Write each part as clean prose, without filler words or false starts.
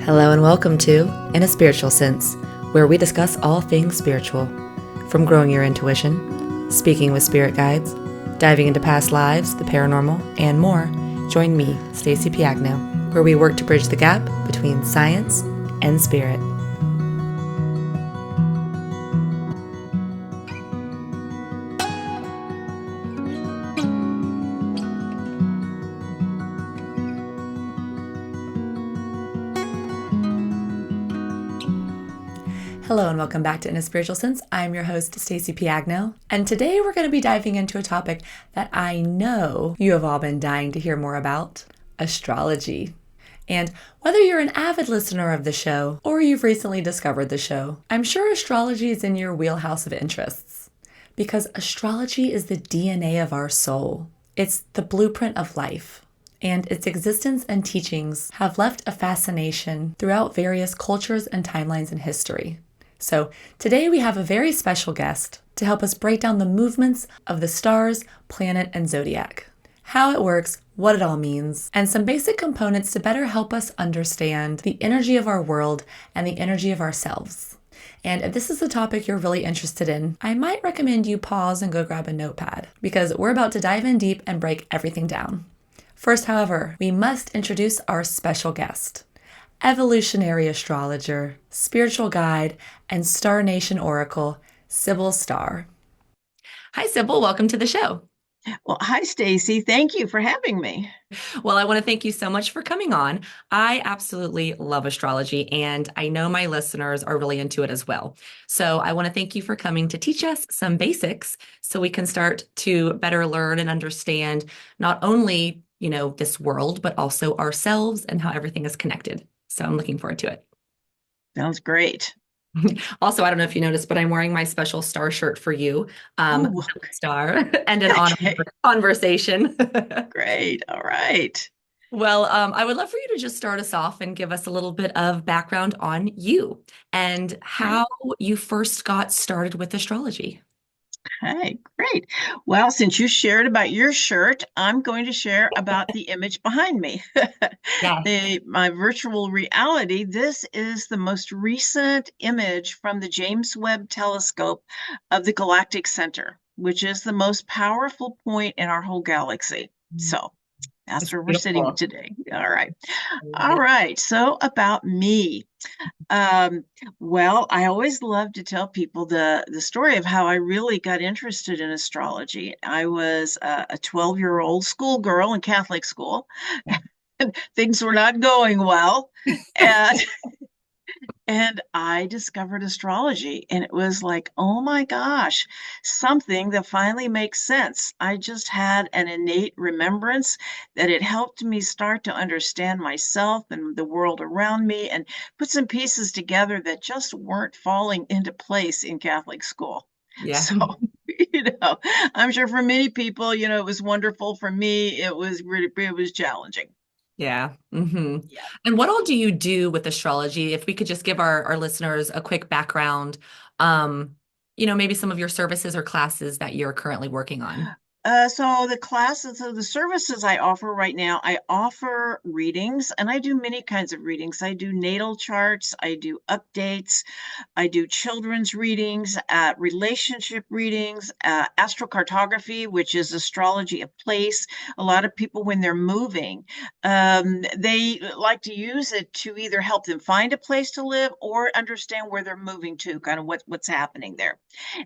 Hello and welcome to In a Spiritual Sense, where we discuss all things spiritual. From growing your intuition, speaking with spirit guides, diving into past lives, the paranormal, and more, join me, Stacey Piagno, where we work to bridge the gap between science and spirit. Hello and welcome back to In a Spiritual Sense. I'm your host, Stacey Piagno, and today we're going to be diving into a topic that I know you have all been dying to hear more about, astrology. And whether you're an avid listener of the show or you've recently discovered the show, I'm sure astrology is in your wheelhouse of interests because astrology is the DNA of our soul. It's the blueprint of life. And its existence and teachings have left a fascination throughout various cultures and timelines in history. So today we have a very special guest to help us break down the movements of the stars, planet, and zodiac, how it works, what it all means, and some basic components to better help us understand the energy of our world and the energy of ourselves. And if this is a topic you're really interested in, I might recommend you pause and go grab a notepad because we're about to dive in deep and break everything down. First, however, we must introduce our special guest, evolutionary astrologer, spiritual guide, and Star Nation oracle, Sibyl Star. Hi, Sibyl. Welcome to the show. Well, hi, Stacey. Thank you for having me. Well, I want to thank you so much for coming on. I absolutely love astrology, and I know my listeners are really into it as well. So I want to thank you for coming to teach us some basics so we can start to better learn and understand not only, this world, but also ourselves and how everything is connected. So I'm looking forward to it. Sounds great. Also, I don't know if you noticed, but I'm wearing my special star shirt for you, Ooh, star, and an honor okay, conversation. great. All right. Well, I would love for you to just start us off and give us a little bit of background on you and Okay. how you first got started with astrology. Hey, great. Well, since you shared about your shirt, I'm going to share about the image behind me. Yes. My virtual reality, this is the most recent image from the James Webb Telescope of the galactic center, which is the most powerful point in our whole galaxy. So that's It's where we're sitting beautiful. today. All right. I love All it. right. So about me. Um, well, I always love to tell people the story of how I really got interested in astrology. I was a 12-year-old schoolgirl in Catholic school. Things were not going well. And and I discovered astrology, and it was like, oh my gosh, something that finally makes sense. I just had an innate remembrance that it helped me start to understand myself and the world around me and put some pieces together that just weren't falling into place in Catholic school. Yeah. So, I'm sure for many people, it was wonderful. For me, it was challenging. Yeah. hmm Yeah. And what all do you do with astrology? If we could just give our listeners a quick background, maybe some of your services or classes that you're currently working on. So the services I offer right now, I offer readings and I do many kinds of readings. I do natal charts, I do updates, I do children's readings, relationship readings, astrocartography, which is astrology of place. A lot of people, when they're moving, they like to use it to either help them find a place to live or understand where they're moving to, kind of what's happening there.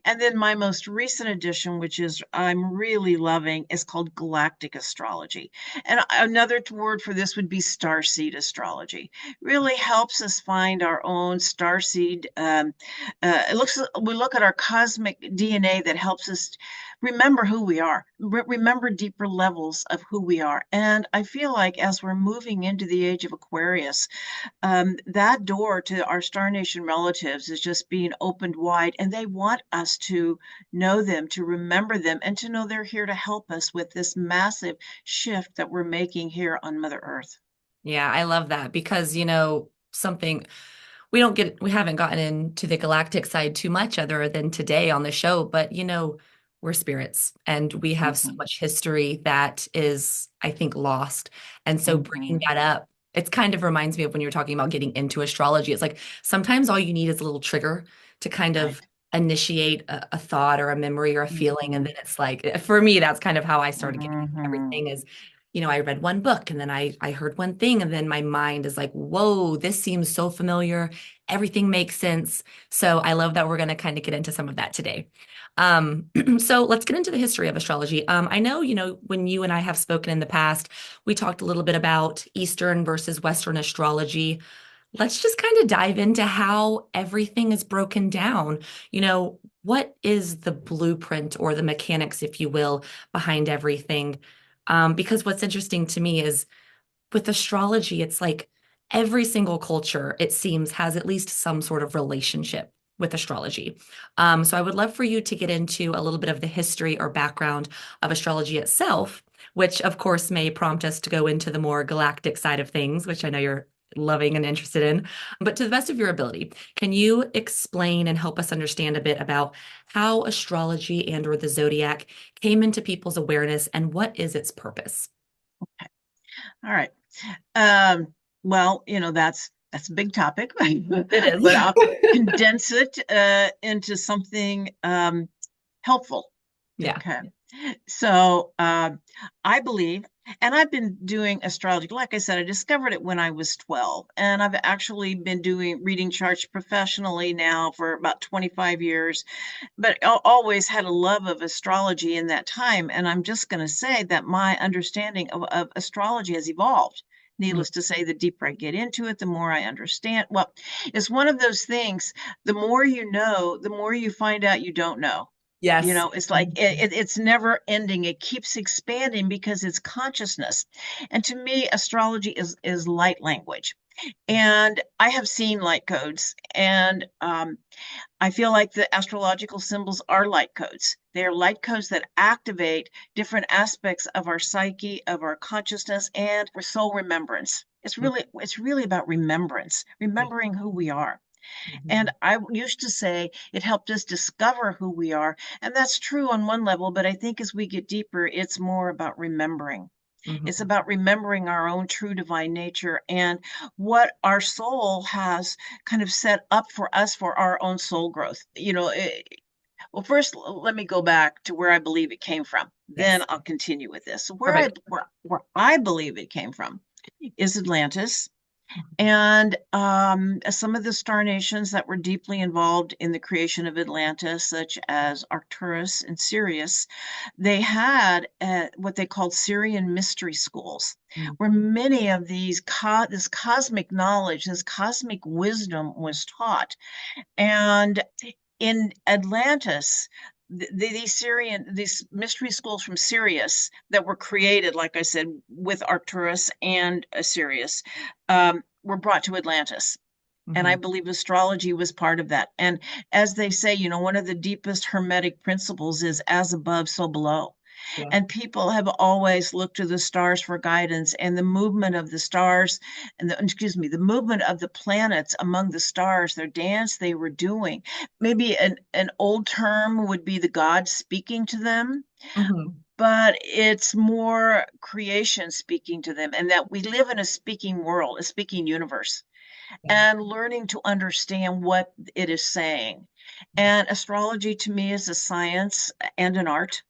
And then my most recent edition, which is I'm really loving, is called Galactic Astrology. And another word for this would be starseed astrology. Really helps us find our own starseed. We look at our cosmic DNA that helps us remember who we are, remember deeper levels of who we are. And I feel like as we're moving into the age of Aquarius, that door to our Star Nation relatives is just being opened wide, and they want us to know them, to remember them, and to know they're here to help us with this massive shift that we're making here on Mother Earth. Yeah, I love that because, something we haven't gotten into the galactic side too much other than today on the show, but we're spirits and we have so Mhm, much history that is, I think, lost. And so bringing mhm. that up It's kind of reminds me of when you're talking about getting into astrology. It's like sometimes all you need is a little trigger to kind of Right. initiate a thought or a memory or a feeling. And Mhm. then it's like, for me, that's kind of how I started getting into Mhm. everything is, I read one book and then I heard one thing and then my mind is like, whoa, this seems so familiar. Everything makes sense. So I love that we're going to kind of get into some of that today. Um, so let's get into the history of astrology. I know, when you and I have spoken in the past, we talked a little bit about Eastern versus Western astrology. Let's just kind of dive into how everything is broken down. What is the blueprint or the mechanics, if you will, behind everything? Because what's interesting to me is with astrology, it's like every single culture, it seems, has at least some sort of relationship with astrology. So I would love for you to get into a little bit of the history or background of astrology itself, which of course may prompt us to go into the more galactic side of things, which I know you're loving and interested in. But to the best of your ability, can you explain and help us understand a bit about how astrology and or the zodiac came into people's awareness and what is its purpose? All right. Um, well, that's a big topic, It but is. I'll condense it into something helpful. Yeah. Okay. So I believe, and I've been doing astrology. Like I said, I discovered it when I was 12, and I've actually been doing reading charts professionally now for about 25 years, but always had a love of astrology in that time. And I'm just going to say that my understanding of astrology has evolved. Mm. Needless to say, the deeper I get into it, the more I understand. Well, it's one of those things, the more you know, the more you find out you don't know. Yes. It's like it's never ending. It keeps expanding because it's consciousness. And to me, astrology is light language. And I have seen light codes, and I feel like the astrological symbols are light codes. They are light codes that activate different aspects of our psyche, of our consciousness, and our soul remembrance. It's really about remembrance, remembering who we are. And Mhm. I used to say it helped us discover who we are. And that's true on one level, but I think as we get deeper, it's more about remembering. It's Mhm. about remembering our own true divine nature and what our soul has kind of set up for us for our own soul growth. Well, first, let me go back to where I believe it came from. Then Yes. I'll continue with this. So Perfect. where I believe it came from is Atlantis. And some of the star nations that were deeply involved in the creation of Atlantis, such as Arcturus and Sirius, they had what they called Syrian mystery schools, Mhm. where many of this cosmic knowledge, this cosmic wisdom was taught. And in Atlantis, these mystery schools from Sirius that were created, like I said, with Arcturus and Sirius, were brought to Atlantis. And I Mhm. believe astrology was part of that. And as they say, one of the deepest hermetic principles is as above, so below. Yeah. And people have always looked to the stars for guidance, and the movement of the stars the movement of the planets among the stars, their dance they were doing. Maybe an old term would be the gods speaking to them, Mhm. but it's more creation speaking to them, and that we live in a speaking world, a speaking universe, Yeah. and learning to understand what it is saying. And astrology to me is a science and an art.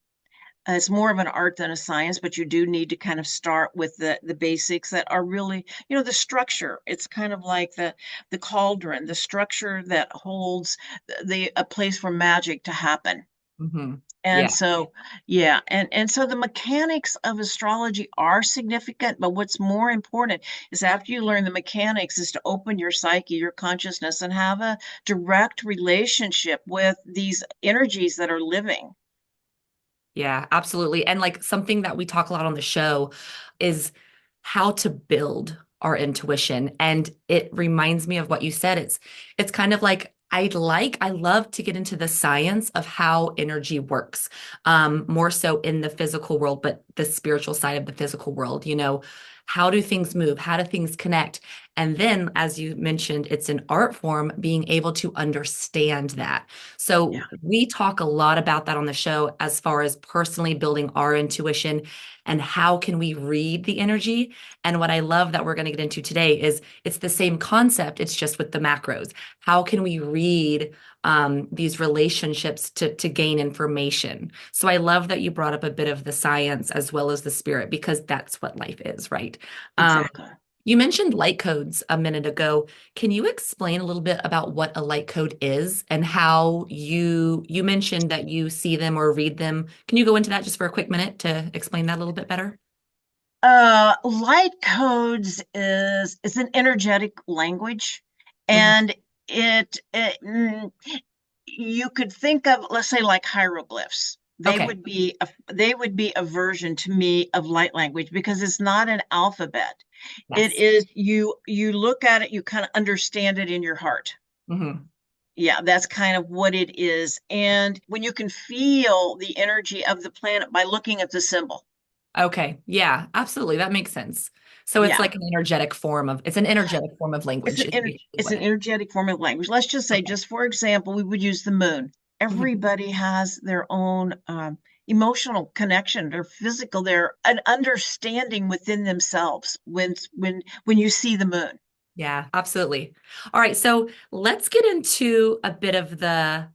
It's more of an art than a science, but you do need to kind of start with the basics that are really, the structure. It's kind of like the cauldron, the structure that holds a place for magic to happen. Mhm. And Yeah. so, yeah, and so the mechanics of astrology are significant, but what's more important is after you learn the mechanics is to open your psyche, your consciousness, and have a direct relationship with these energies that are living. Yeah, absolutely. And like something that we talk a lot on the show is how to build our intuition. And it reminds me of what you said. It's kind of like I love to get into the science of how energy works, more so in the physical world, but the spiritual side of the physical world, How do things move? How do things connect? And then, as you mentioned, it's an art form, being able to understand that. So Yeah, we talk a lot about that on the show as far as personally building our intuition and how can we read the energy. And what I love that we're going to get into today is it's the same concept, it's just with the macros. How can we read these relationships to gain information? So I love that you brought up a bit of the science as well as the spirit, because that's what life is, right? Um, exactly. you mentioned light codes a minute ago. Can you explain a little bit about what a light code is and how you mentioned that you see them or read them? Can you go into that just for a quick minute to explain that a little bit better? Light codes is it's an energetic language, Hmm. and you could think of, let's say, like hieroglyphs. Okay. They would be a version to me of light language because it's not an alphabet. It Yes. is you look at it, you kind of understand it in your heart. Hmm. Yeah, that's kind of what it is. And when you can feel the energy of the planet by looking at the symbol. Okay. Yeah, absolutely. That makes sense. So it's Yeah. like it's an energetic form of language is basically It's what an it. energetic form of language. Let's just say, Okay. just for example, we would use the moon. Mhm. Everybody has their own emotional connection, their physical, their an understanding within themselves when you see the moon. Yeah, absolutely. All right, so let's get into a bit of the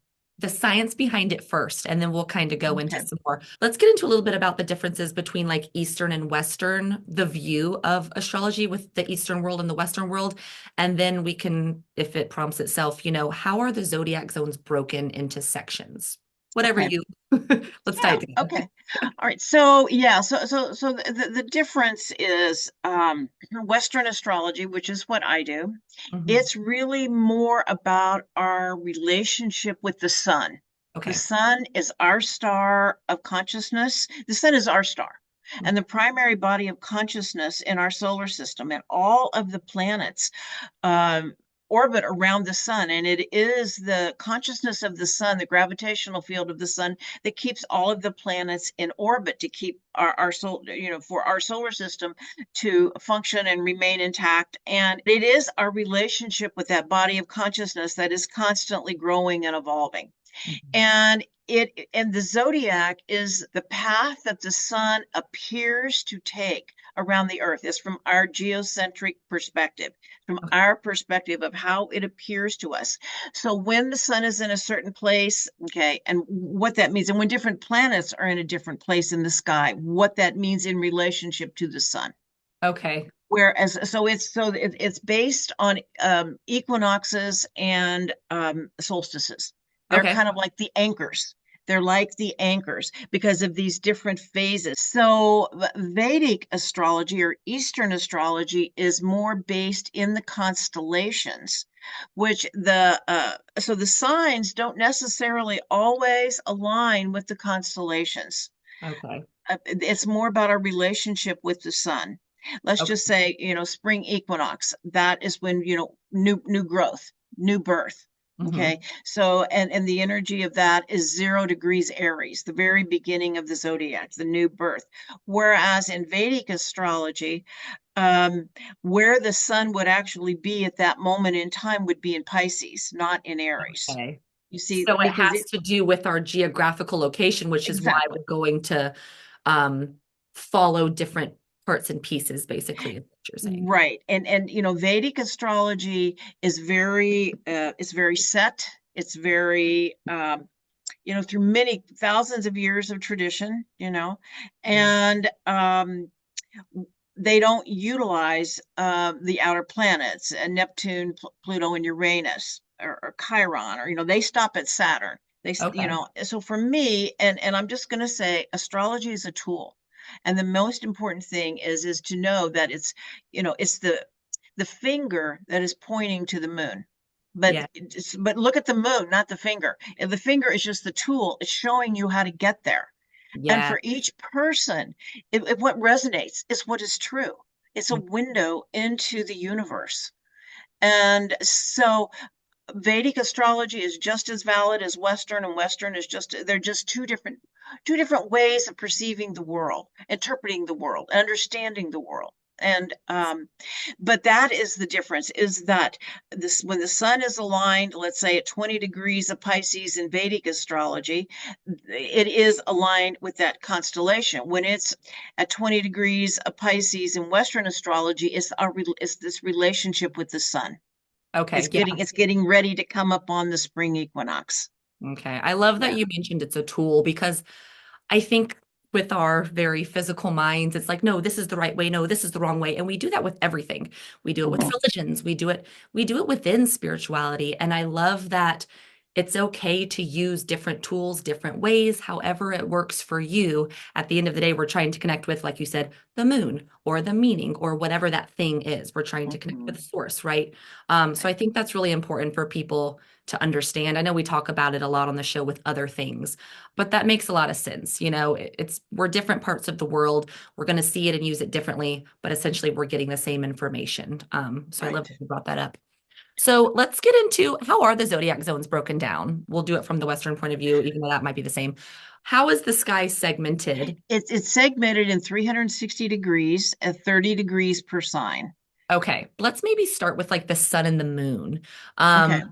science behind it first, and then we'll kind of go into Okay. some more. Let's get into a little bit about the differences between like Eastern and Western, the view of astrology with the Eastern world and the Western world, and then we can, if it prompts itself, how are the zodiac zones broken into sections? Whatever Okay. you, let's tie Yeah. it together. Okay. All right. So yeah. So the difference is Western astrology, which is what I do. Mhm. It's really more about our relationship with the sun. The Okay. sun is our star of consciousness. The sun is our star, and the primary body of consciousness in our solar system, and all of the planets um, orbit around the sun. And it is the consciousness of the sun, the gravitational field of the sun, that keeps all of the planets in orbit to keep our soul, for our solar system to function and remain intact. And it is our relationship with that body of consciousness that is constantly growing and evolving. Mhm. And the zodiac is the path that the sun appears to take around the earth. It's from our geocentric perspective, from Okay. our perspective of how it appears to us. So when the sun is in a certain place, okay, and what that means, and when different planets are in a different place in the sky, what that means in relationship to the sun. Okay. Whereas, it's based on equinoxes and solstices. They're Okay. kind of like the anchors. They're like the anchors because of these different phases. So Vedic astrology or Eastern astrology is more based in the constellations, which the signs don't necessarily always align with the constellations. Okay. It's more about our relationship with the sun. Let's Okay. just say, spring equinox. That is when, new growth, new birth. Hmm. Okay. So, and the energy of that is 0 degrees Aries, the very beginning of the zodiac, the new birth. Whereas in Vedic astrology, um, where the sun would actually be at that moment in time would be in Pisces, not in Aries. Okay. You see, So it because has it to do with our geographical location, which is why exactly. we're going to um, follow different parts and pieces, basically, is what you're saying. Right. And Vedic astrology is very it's very set. It's very through many thousands of years of tradition, Yeah. and they don't utilize the outer planets, Neptune, Pluto, and Uranus, or Chiron, or they stop at Saturn. Okay. So for me, and I'm just going to say, astrology is a tool, and the most important thing is to know that it's the finger that is pointing to the moon. Yeah. But look at the moon, not the finger. And the finger is just the tool. It's showing you how to get there. And Yeah. for each person, what resonates is what is true. It's a window into the universe. And so Vedic astrology is just as valid as Western, and Western is they're just two different ways of perceiving the world, interpreting the world, understanding the world. And but that is the difference, is that this, when the sun is aligned, let's say at 20 degrees of Pisces in Vedic astrology, it is aligned with that constellation. When it's at 20 degrees of Pisces in Western astrology, it's this relationship with the sun. Okay. Yeah. It's getting ready to come up on the spring equinox. Okay. I love that Yeah. you mentioned it's a tool because I think with our very physical minds, it's like, no, this is the right way. No, this is the wrong way. And we do that with everything. We do it with Mhm. religions. We do it within spirituality. And I love that it's okay to use different tools, different ways, however it works for you. At the end of the day, we're trying to connect with, like you said, the moon or the meaning or whatever that thing is. We're trying to connect with Mhm. the source, right? So I think that's really important for people to understand. I know we talk about it a lot on the show with other things, but that makes a lot of sense. It's we're different parts of the world. We're going to see it and use it differently, but essentially we're getting the same information. So I love Right. that you brought that up. So let's get into how are the zodiac zones broken down? We'll do it from the Western point of view, even though that might be the same. How is the sky segmented? It's segmented in 360 degrees at 30 degrees per sign. Okay, let's maybe start with like the sun and the moon. Um, Okay.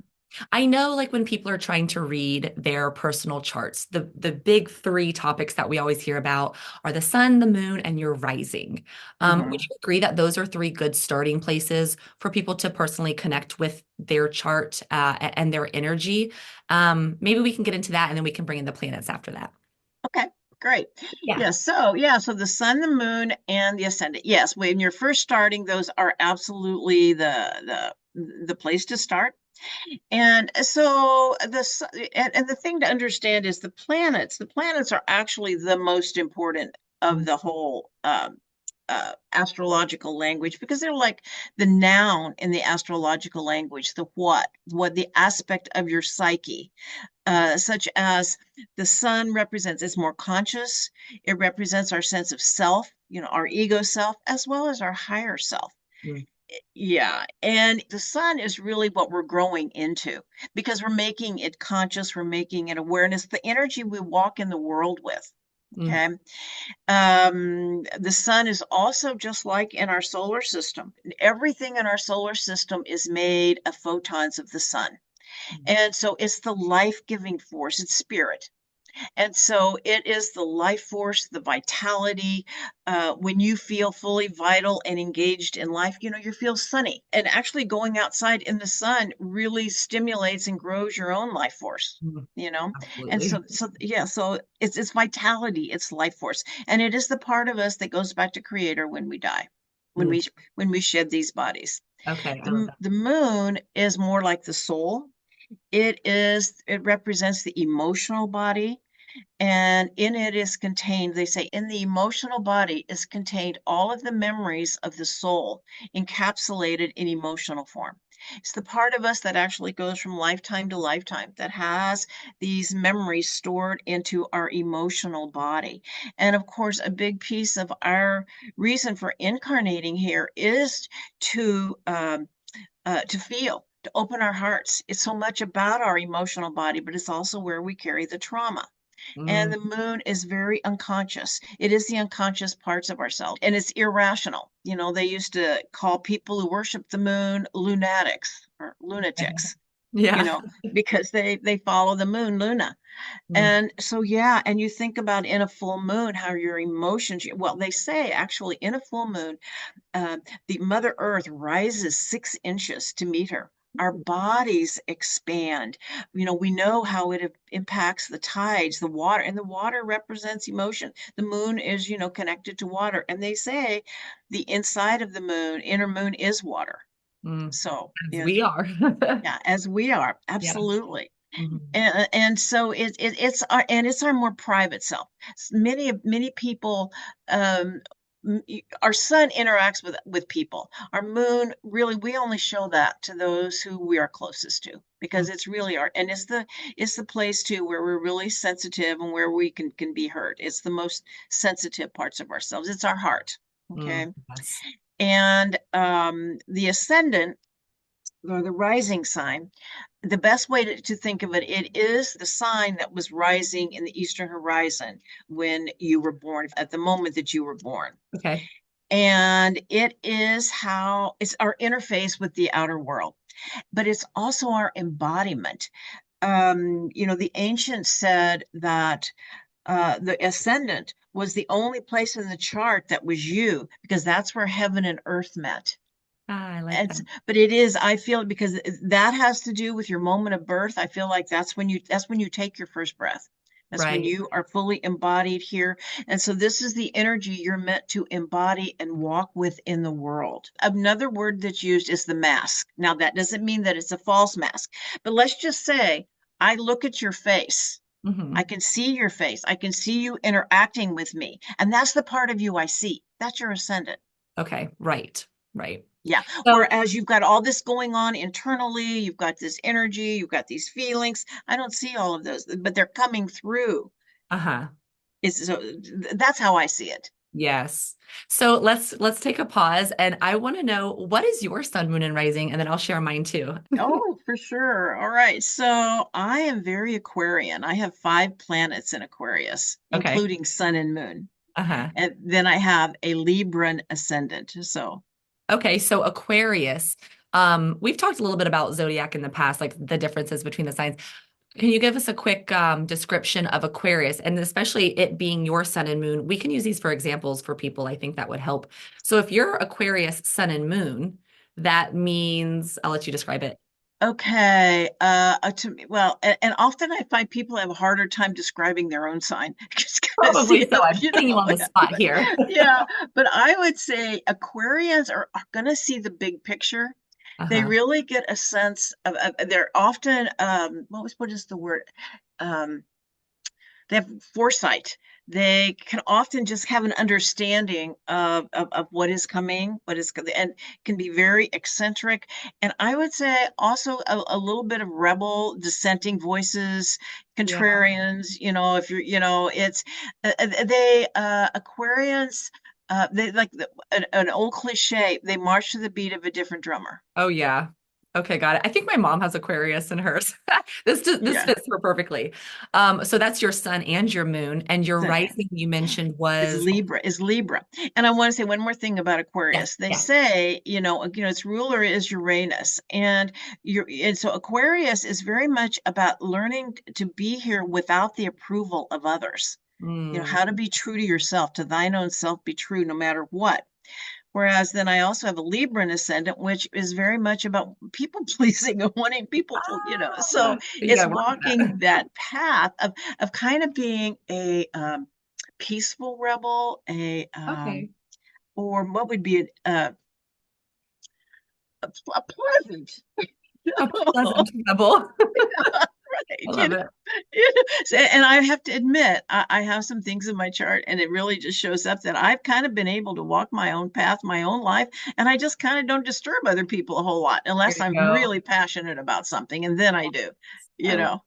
I know like when people are trying to read their personal charts, the big three topics that we always hear about are the sun, the moon, and your rising. Would Hmm. you agree that those are three good starting places for people to personally connect with their chart and their energy? Maybe we can get into that and then we can bring in the planets after that. Okay, great. Yeah. So the sun, the moon, and the ascendant. Yes, when you're first starting, those are absolutely the place to start. And so and the thing to understand is the planets are actually the most important of the whole astrological language, because they're like the noun in the astrological language, what the aspect of your psyche, such as the sun represents, it's more conscious. It represents our sense of self, our ego self, as well as our higher self. Mm, Yeah. And the sun is really what we're growing into, because we're making it conscious, we're making it awareness, the energy we walk in the world with. mm, Okay. The sun is also just like in our solar system. Everything in our solar system is made of photons of the sun. mm, And so it's the life-giving force, it's spirit. And so it is the life force, the vitality. When you feel fully vital and engaged in life, you feel sunny. And actually, going outside in the sun really stimulates and grows your own life force. mm. You know, and Absolutely. so it's vitality, it's life force, and it is the part of us that goes back to Creator when we die, when Mm, we shed these bodies. okay, I love The that. the moon is more like the soul. It represents the emotional body, and in it is contained, they say, in the emotional body is contained all of the memories of the soul encapsulated in emotional form. It's the part of us that actually goes from lifetime to lifetime, that has these memories stored into our emotional body. And of course, a big piece of our reason for incarnating here is to feel, to open our hearts. It's so much about our emotional body, but it's also where we carry the trauma. And Mm, the moon is very unconscious. It is the unconscious parts of ourselves, and it's irrational. They used to call people who worship the moon lunatics or lunatics, you yeah. know, because they follow the moon, Luna. Mm, And so, yeah, and you think about in a full moon how your emotions, well, they say actually in a full moon, uh, the Mother Earth rises 6 inches to meet her. Our bodies expand. We know how it impacts the tides, the water, and the water represents emotion. The moon is, connected to water. And they say the inside of the moon, inner moon, is water. mm. So, As we are. yeah, as we are, Yeah. absolutely. Mhm. And so it's our more private self. Many people, um our sun interacts with people. Our moon, really, we only show that to those who we are closest to, Mm, because it's really and it's the place too where we're really sensitive and where we can be hurt. It's the most sensitive parts of ourselves. It's our heart. Okay. yes. And the ascendant, or the rising sign, the best way to think of it, it is the sign that was rising in the eastern horizon when you were born, at the moment that you were born. Okay. And it is how it's our interface with the outer world, but it's also our embodiment. The ancients said that the ascendant was the only place in the chart that was you, because that's where heaven and earth met. Ah, I like that. But it is, I feel, because that has to do with your moment of birth. I feel like that's when you take your first breath. That's when Right. you are fully embodied here. And so this is the energy you're meant to embody and walk within the world. Another word that's used is the mask. Now, that doesn't mean that it's a false mask, but let's just say I look at your face. I Hmm. can see your face. I can see you interacting with me. And that's the part of you I see. That's your ascendant. Okay. Right. Right. Yeah. So, Whereas you've got all this going on internally, you've got this energy, you've got these feelings. I don't see all of those, but they're coming through. uh-huh. That's how I see it. Yes. So let's take a pause and I want to know what is your sun, moon, and rising, and then I'll share mine too. Oh, for sure. All right. So I am very Aquarian. I have 5 planets in Aquarius, Okay. including Sun and Moon. Uh-huh. And then I have a Libran ascendant. So Okay, so Aquarius. We've talked a little bit about zodiac in the past, like the differences between the signs. Can you give us a quick description of Aquarius, and especially it being your sun and moon? We can use these for examples for people. I think that would help. So if you're Aquarius sun and moon, that means I'll let you describe it. okay. Well, and often I find people have a harder time describing their own sign. Just kind of Probably see so. them, I'm putting you on the spot here. yeah. But I would say Aquarians are going to see the big picture. They Uh-huh. really get a sense they're often, what is the word? Um, they have foresight. They can often just have an understanding of what is coming, and can be very eccentric. And I would say also a little bit of rebel, dissenting voices, Yeah. contrarians. If you're, it's Aquarians. They like an old cliche. They march to the beat of a different drummer. Oh yeah. Okay, got it. I think my mom has Aquarius in hers. This Yeah. fits her perfectly. So that's your sun and your moon, and your So, rising you mentioned is was Libra. And I want to say one more thing about yes, Aquarius. They yes. say, its ruler is Uranus. And so Aquarius is very much about learning to be here without the approval of others. Mm. How to be true to yourself, to thine own self be true no matter what. Whereas then I also have a Libran ascendant, which is very much about people pleasing and wanting people to, Ah, so you it's gotta work on walking that. that path of kind of being a peaceful rebel, Okay. or what would be a pleasant, A pleasant rebel. I right? love it. And I have to admit, I have some things in my chart, and it really just shows up that I've kind of been able to walk my own path, my own life, and I just kind of don't disturb other people a whole lot There unless you I'm go. really passionate about something, and then I do, I you love know.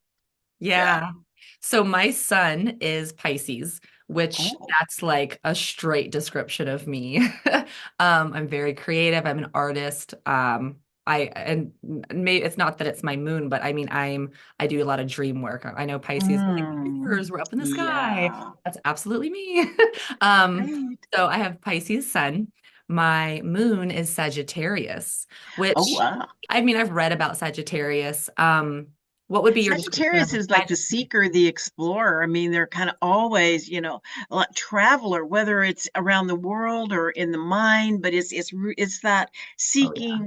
Yeah. Yeah. So my son is Pisces, which Oh. that's like a straight description of me. I'm very creative. I'm an artist. Maybe it's not that it's my moon, but I mean, I do a lot of dream work. I know Pisces are like Mm. dreamers, we're up in the sky. Yeah. That's absolutely me. Um, Right. so I have Pisces sun. My moon is Sagittarius, Oh, which wow. I mean, I've read about Sagittarius. What would be your description of Sagittarius a is like the Sagittarius? seeker, the explorer. I mean, they're kind of always, a traveler, whether it's around the world or in the mind, but it's that Oh yeah,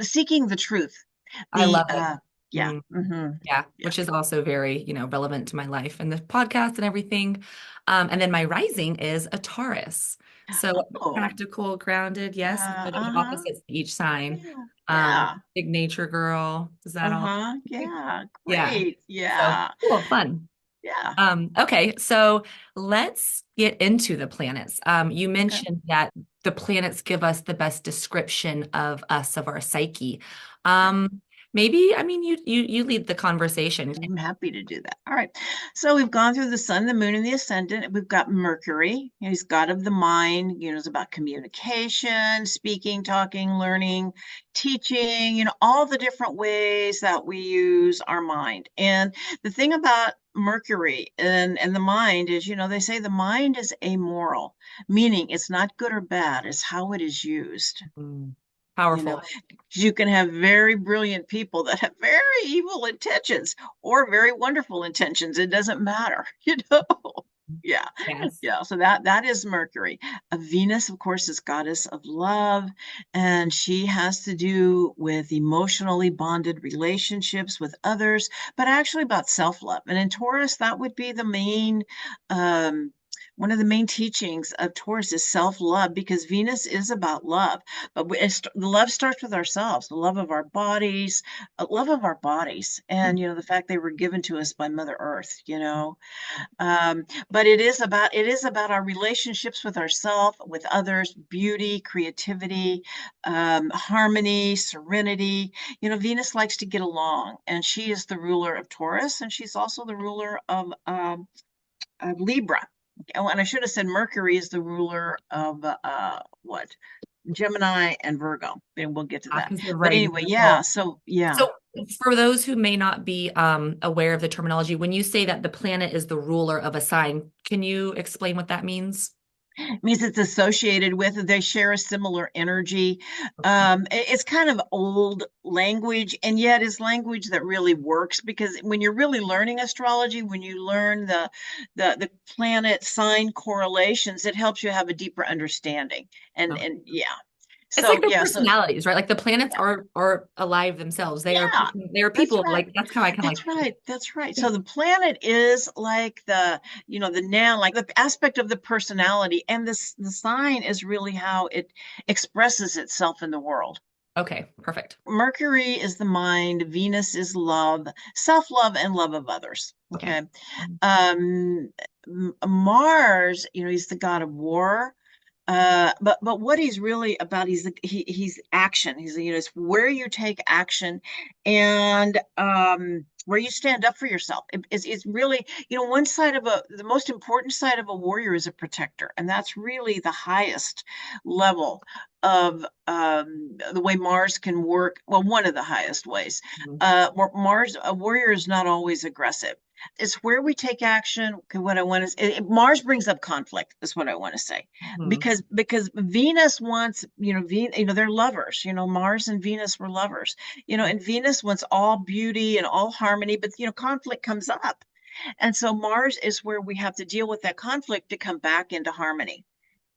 seeking the truth. I The love it. yeah, Mm, yeah, yeah. which is also very, relevant to my life and the podcast and everything. And then my rising is a Taurus. So Oh, practical, grounded, yes, but the uh-huh. opposites to each sign. Yeah, yeah. Big nature girl. Is that all? Uh-huh. Yeah, Yeah. great. So Yeah. cool, fun. Yeah. Okay, so let's get into the planets. You Okay. mentioned that the planets give us the best description of us, of our psyche. Yeah. Um, maybe, I mean, you lead the conversation. I'm happy to do that. All right. So we've gone through the sun, the moon, and the ascendant. We've got Mercury. He's god of the mind. It's about communication, speaking, talking, learning, teaching, all the different ways that we use our mind. And the thing about Mercury and the mind is, they say the mind is amoral, meaning it's not good or bad, it's how it is used. Mm. You know, Powerful. you can have very brilliant people that have very evil intentions or very wonderful intentions. It doesn't matter, Yeah. Yes. Yeah. So that is Mercury. Venus, of course, is goddess of love, and she has to do with emotionally bonded relationships with others, but actually about self-love. And in Taurus, that would be the main one of the main teachings of Taurus is self-love, because Venus is about love, but the love starts with ourselves, the love of our bodies, and the fact they were given to us by Mother Earth. But it is about our relationships with ourselves, with others, beauty, creativity, harmony, serenity. Venus likes to get along, and she is the ruler of Taurus, and she's also the ruler of Libra. Oh, and I should have said Mercury is the ruler of what? Gemini and Virgo. And we'll get to that. Because they're But very anyway, yeah. beautiful. So yeah. So, for those who may not be aware of the terminology, when you say that the planet is the ruler of a sign, can you explain what that means? It means it's associated with, they share a similar energy. Okay. It's kind of old language, and yet it's language that really works, because when you're really learning astrology, when you learn the planet sign correlations, it helps you have a deeper understanding. And Oh. and yeah. It's like So their yeah, so personalities, right? Like the planets yeah. are alive themselves. Yeah, They are that's people. right. Like that's how I kind of like. That's right. That's right. Yeah. So the planet is like the noun, like the aspect of the personality, and the sign is really how it expresses itself in the world. Okay, perfect. Mercury is the mind, Venus is love, self-love, and love of others. Okay. Okay. Um, Mars, he's the god of war. But what he's really about, he's action. It's where you take action, and where you stand up for yourself. It's really, one side of the most important side of a warrior is a protector, and that's really the highest level of the way Mars can work. Well, one of the highest ways. Mhm. Mars, a warrior is not always aggressive. It's where we take action. Okay, what I want to say, Mars brings up conflict. Is what I want to say, Mhm. because Venus wants, they're lovers. Mars and Venus were lovers. And Venus wants all beauty and all harmony, but conflict comes up, and so Mars is where we have to deal with that conflict to come back into harmony.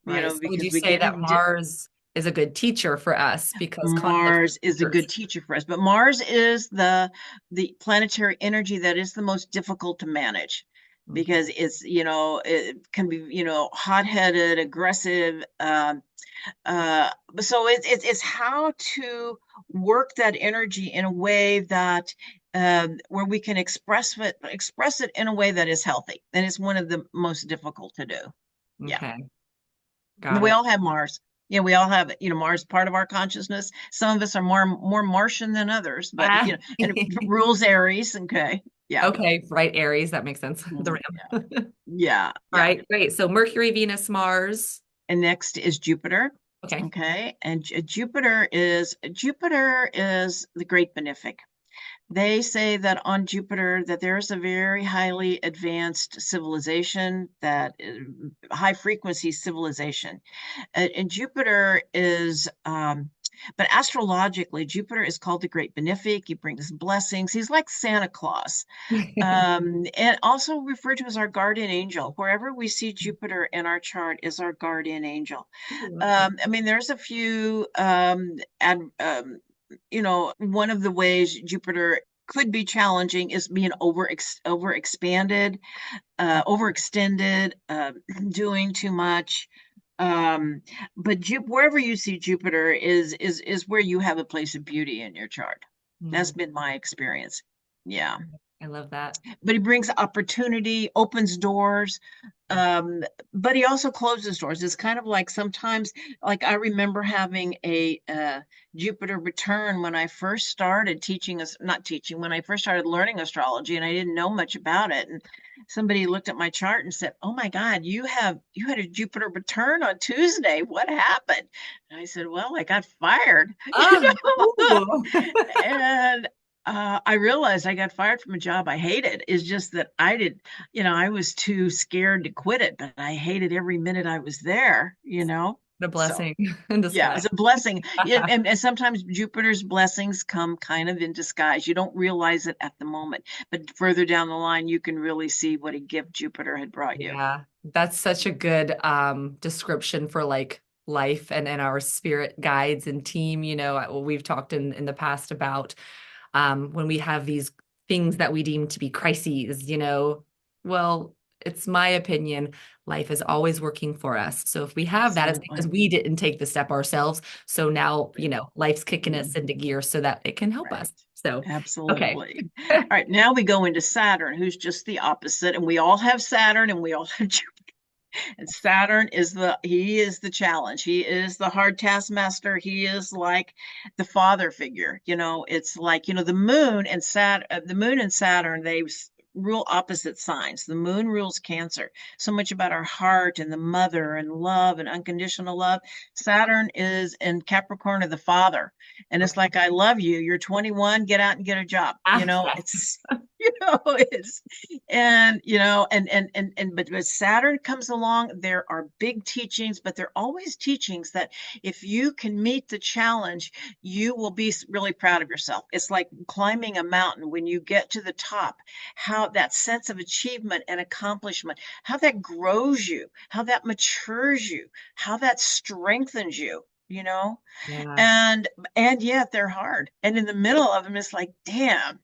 Right. So would you Because we say get that into Mars is a good teacher for us because conflict Mars is a teachers? good teacher for us, but Mars is the planetary energy that is the most difficult to manage, Okay. because it can be hot-headed, aggressive. So it's how to work that energy in a way that where we can express it in a way that is healthy, and it's one of the most difficult to do. Yeah. Okay. Got We it. all have Mars. Yeah, we all have, Mars part of our consciousness. Some of us are more Martian than others, but Ah. and it rules Aries. Okay. Yeah. Okay, right, Aries, that makes sense. The Yeah. ram. Yeah. All Yeah. right, great. So Mercury, Venus, Mars. And next is Jupiter. Okay. Okay. And Jupiter is the great benefic. They say that on Jupiter that there is a very highly advanced civilization, that high frequency civilization. And Jupiter is, but astrologically, Jupiter is called the Great Benefic. He brings blessings. He's like Santa Claus, and also referred to as our guardian angel. Wherever we see Jupiter in our chart is our guardian angel. Ooh, okay. I mean, there's a few, one of the ways Jupiter could be challenging is being overexpanded, overextended, doing too much. But wherever you see Jupiter is where you have a place of beauty in your chart. That's Mm. been my experience. Yeah. I love that. But he brings opportunity, opens doors, um, but he also closes doors. It's kind of like sometimes, like I remember having a Jupiter return when I first started teaching us, not teaching, when I first started learning astrology, and I didn't know much about it. And somebody looked at my chart and said, "Oh my God, you had a Jupiter return on Tuesday. What happened?" And I said, "Well, I got fired." You Oh, know? ooh. And I realized I got fired from a job I hated. It's just that I was too scared to quit it, but I hated every minute I was there, you know? The So, blessing in yeah, disguise. it's a blessing. Yeah, and sometimes Jupiter's blessings come kind of in disguise. You don't realize it at the moment, but further down the line, you can really see what a gift Jupiter had brought you. Yeah, that's such a good description for like life and our spirit guides and team. We've talked in the past about when we have these things that we deem to be crises, well, it's my opinion, life is always working for us. So if we have that, it's because Absolutely. we didn't take the step ourselves. So now, life's kicking us Mhm. into gear so that it can help Right. us. So, okay. Absolutely. All right, now we go into Saturn, who's just the opposite, and we all have Saturn and we all have and Saturn he is the challenge. He is the hard taskmaster. He is like the father figure. It's like, the moon and Saturn, rule opposite signs. The moon rules Cancer, so much about our heart and the mother and love and unconditional love. Saturn is in Capricorn of the father. And it's Okay. like, I love you. You're 21, get out and get a job. It's it's but Saturn comes along, there are big teachings, but they're always teachings that if you can meet the challenge, you will be really proud of yourself. It's like climbing a mountain. When you get to the top, how that sense of achievement and accomplishment, how that grows you, how that matures you, how that strengthens you. Yeah. And yet they're hard. And in the middle of them, it's like, damn,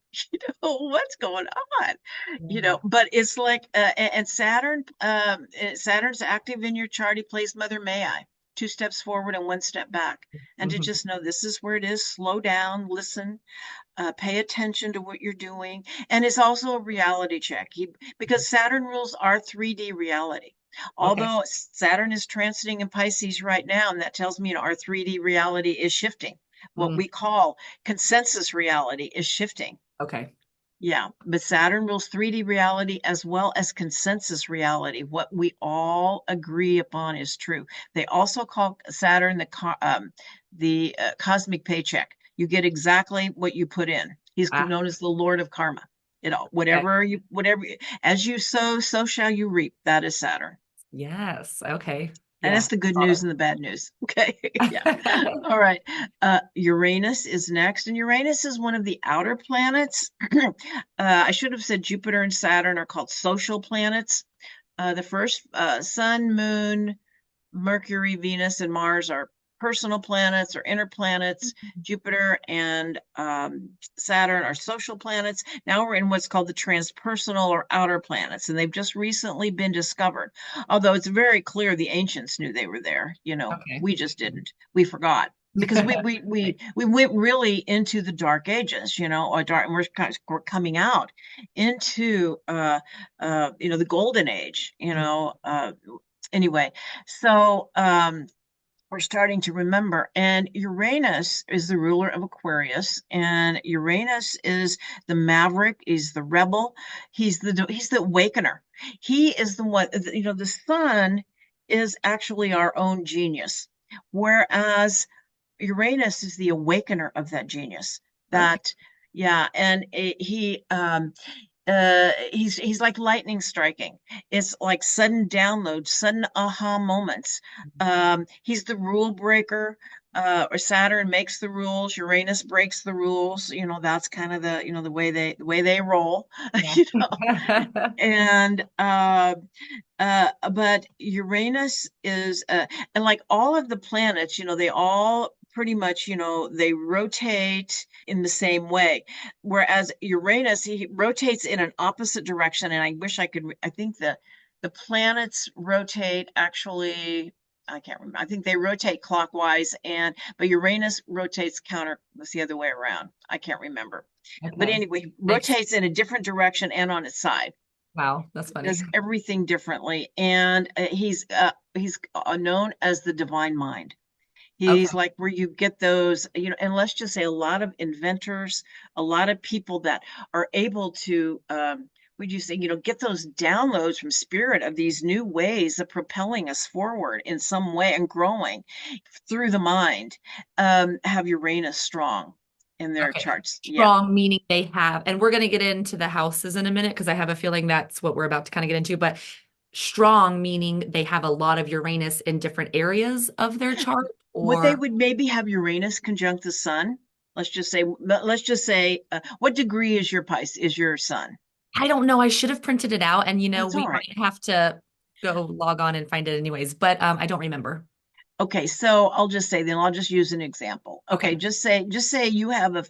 what's going on? Yeah. But it's like, and Saturn's active in your chart. He plays Mother May I, two steps forward and one step back. And to Mhm. just know this is where it is, slow down, listen, pay attention to what you're doing. And it's also a reality check. Because Saturn rules our 3D reality. Okay. Although Saturn is transiting in Pisces right now, and that tells me our 3D reality is shifting. What Mm, we call consensus reality is shifting. okay. Yeah, but Saturn rules 3D reality as well as consensus reality. What we all agree upon is true. They also call Saturn the cosmic paycheck. You get exactly what you put in. He's Ah, known as the Lord of Karma. okay. Whatever, as you sow, so shall you reap. That is Saturn. Yes. Okay. And Yeah. that's the good news Got and the bad news. Okay. Yeah. it. All right. Uranus is next. And Uranus is one of the outer planets. I should have said Jupiter and Saturn are called social planets. The first, Sun, Moon, Mercury, Venus, and Mars are personal planets or inner planets. Jupiter and Saturn are social planets. Now we're in what's called the transpersonal or outer planets, and they've just recently been discovered. Although it's very clear the ancients knew they were there. Okay. We just didn't. We forgot because we we Right. we we went really into the dark ages, or dark. We're coming out into the golden age. Mm, Anyway, so we're starting to remember. And Uranus is the ruler of Aquarius, and Uranus is the maverick, is the rebel. He's the awakener. He is the one. The sun is actually our own genius, whereas Uranus is the awakener of that genius. okay. That Yeah, and he's like lightning striking. It's like sudden downloads, sudden aha moments. He's the rule breaker. Or Saturn makes the rules, Uranus breaks the rules. That's kind of the way they roll. Yeah. you know. And but Uranus is and like all of the planets, they all pretty much, they rotate in the same way. Whereas Uranus, he rotates in an opposite direction. And I wish I think the planets rotate actually I can't remember. I think they rotate clockwise, but Uranus rotates counter. That's the other way around. I can't remember. But Okay. anyway, Makes rotates in a different direction and on its side. Wow, that's funny. Does everything differently, and he's known as the divine mind. Okay. He's like where you get those, and let's just say a lot of inventors, a lot of people that are able to, would you say, get those downloads from spirit of these new ways of propelling us forward in some way and growing through the mind, have Uranus strong in their Okay. charts. Yeah. Strong meaning they have, and we're going to get into the houses in a minute because I have a feeling that's what we're about to kind of get into. But strong meaning they have a lot of Uranus in different areas of their chart, What they or would maybe have Uranus conjunct the sun. Let's just say, what degree is your sun? I don't know. I should have printed it out, and That's all we right. might have to go log on and find it anyways. But I don't remember. Okay, so I'll just use an example. Okay, Okay. just say you have a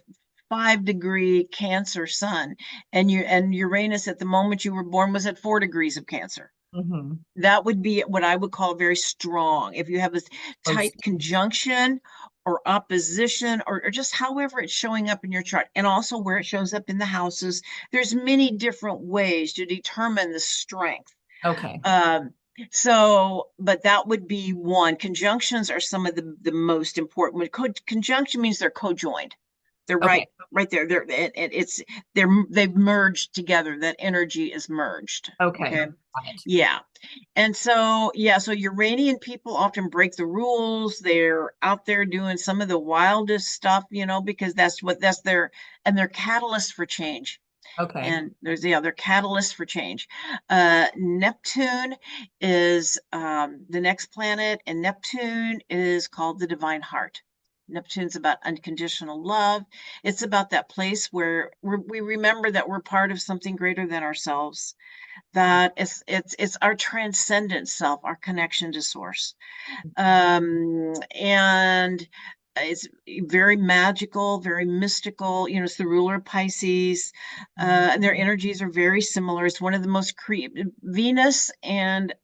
5-degree Cancer sun, and Uranus at the moment you were born was at 4 degrees of Cancer. Hmm. That would be what I would call very strong. If you have this Close. tight conjunction or opposition, or just however it's showing up in your chart, and also where it shows up in the houses, there's many different ways to determine the strength. Okay. Um, but that would be one. Conjunctions are some of the most important. Conjunction means they're co-joined. They're Okay. right there. They've merged together. That energy is merged. Okay. Okay. Got it. Yeah. And so, yeah, so Uranian people often break the rules. They're out there doing some of the wildest stuff, because they're catalysts for change. Okay. And there's the other catalyst for change. Neptune is the next planet, and Neptune is called the divine heart. Neptune's about unconditional love. It's about that place where we remember that we're part of something greater than ourselves. That it's our transcendent self, our connection to source. And it's very magical, very mystical. It's the ruler of Pisces, and their energies are very similar. It's one of the most Venus and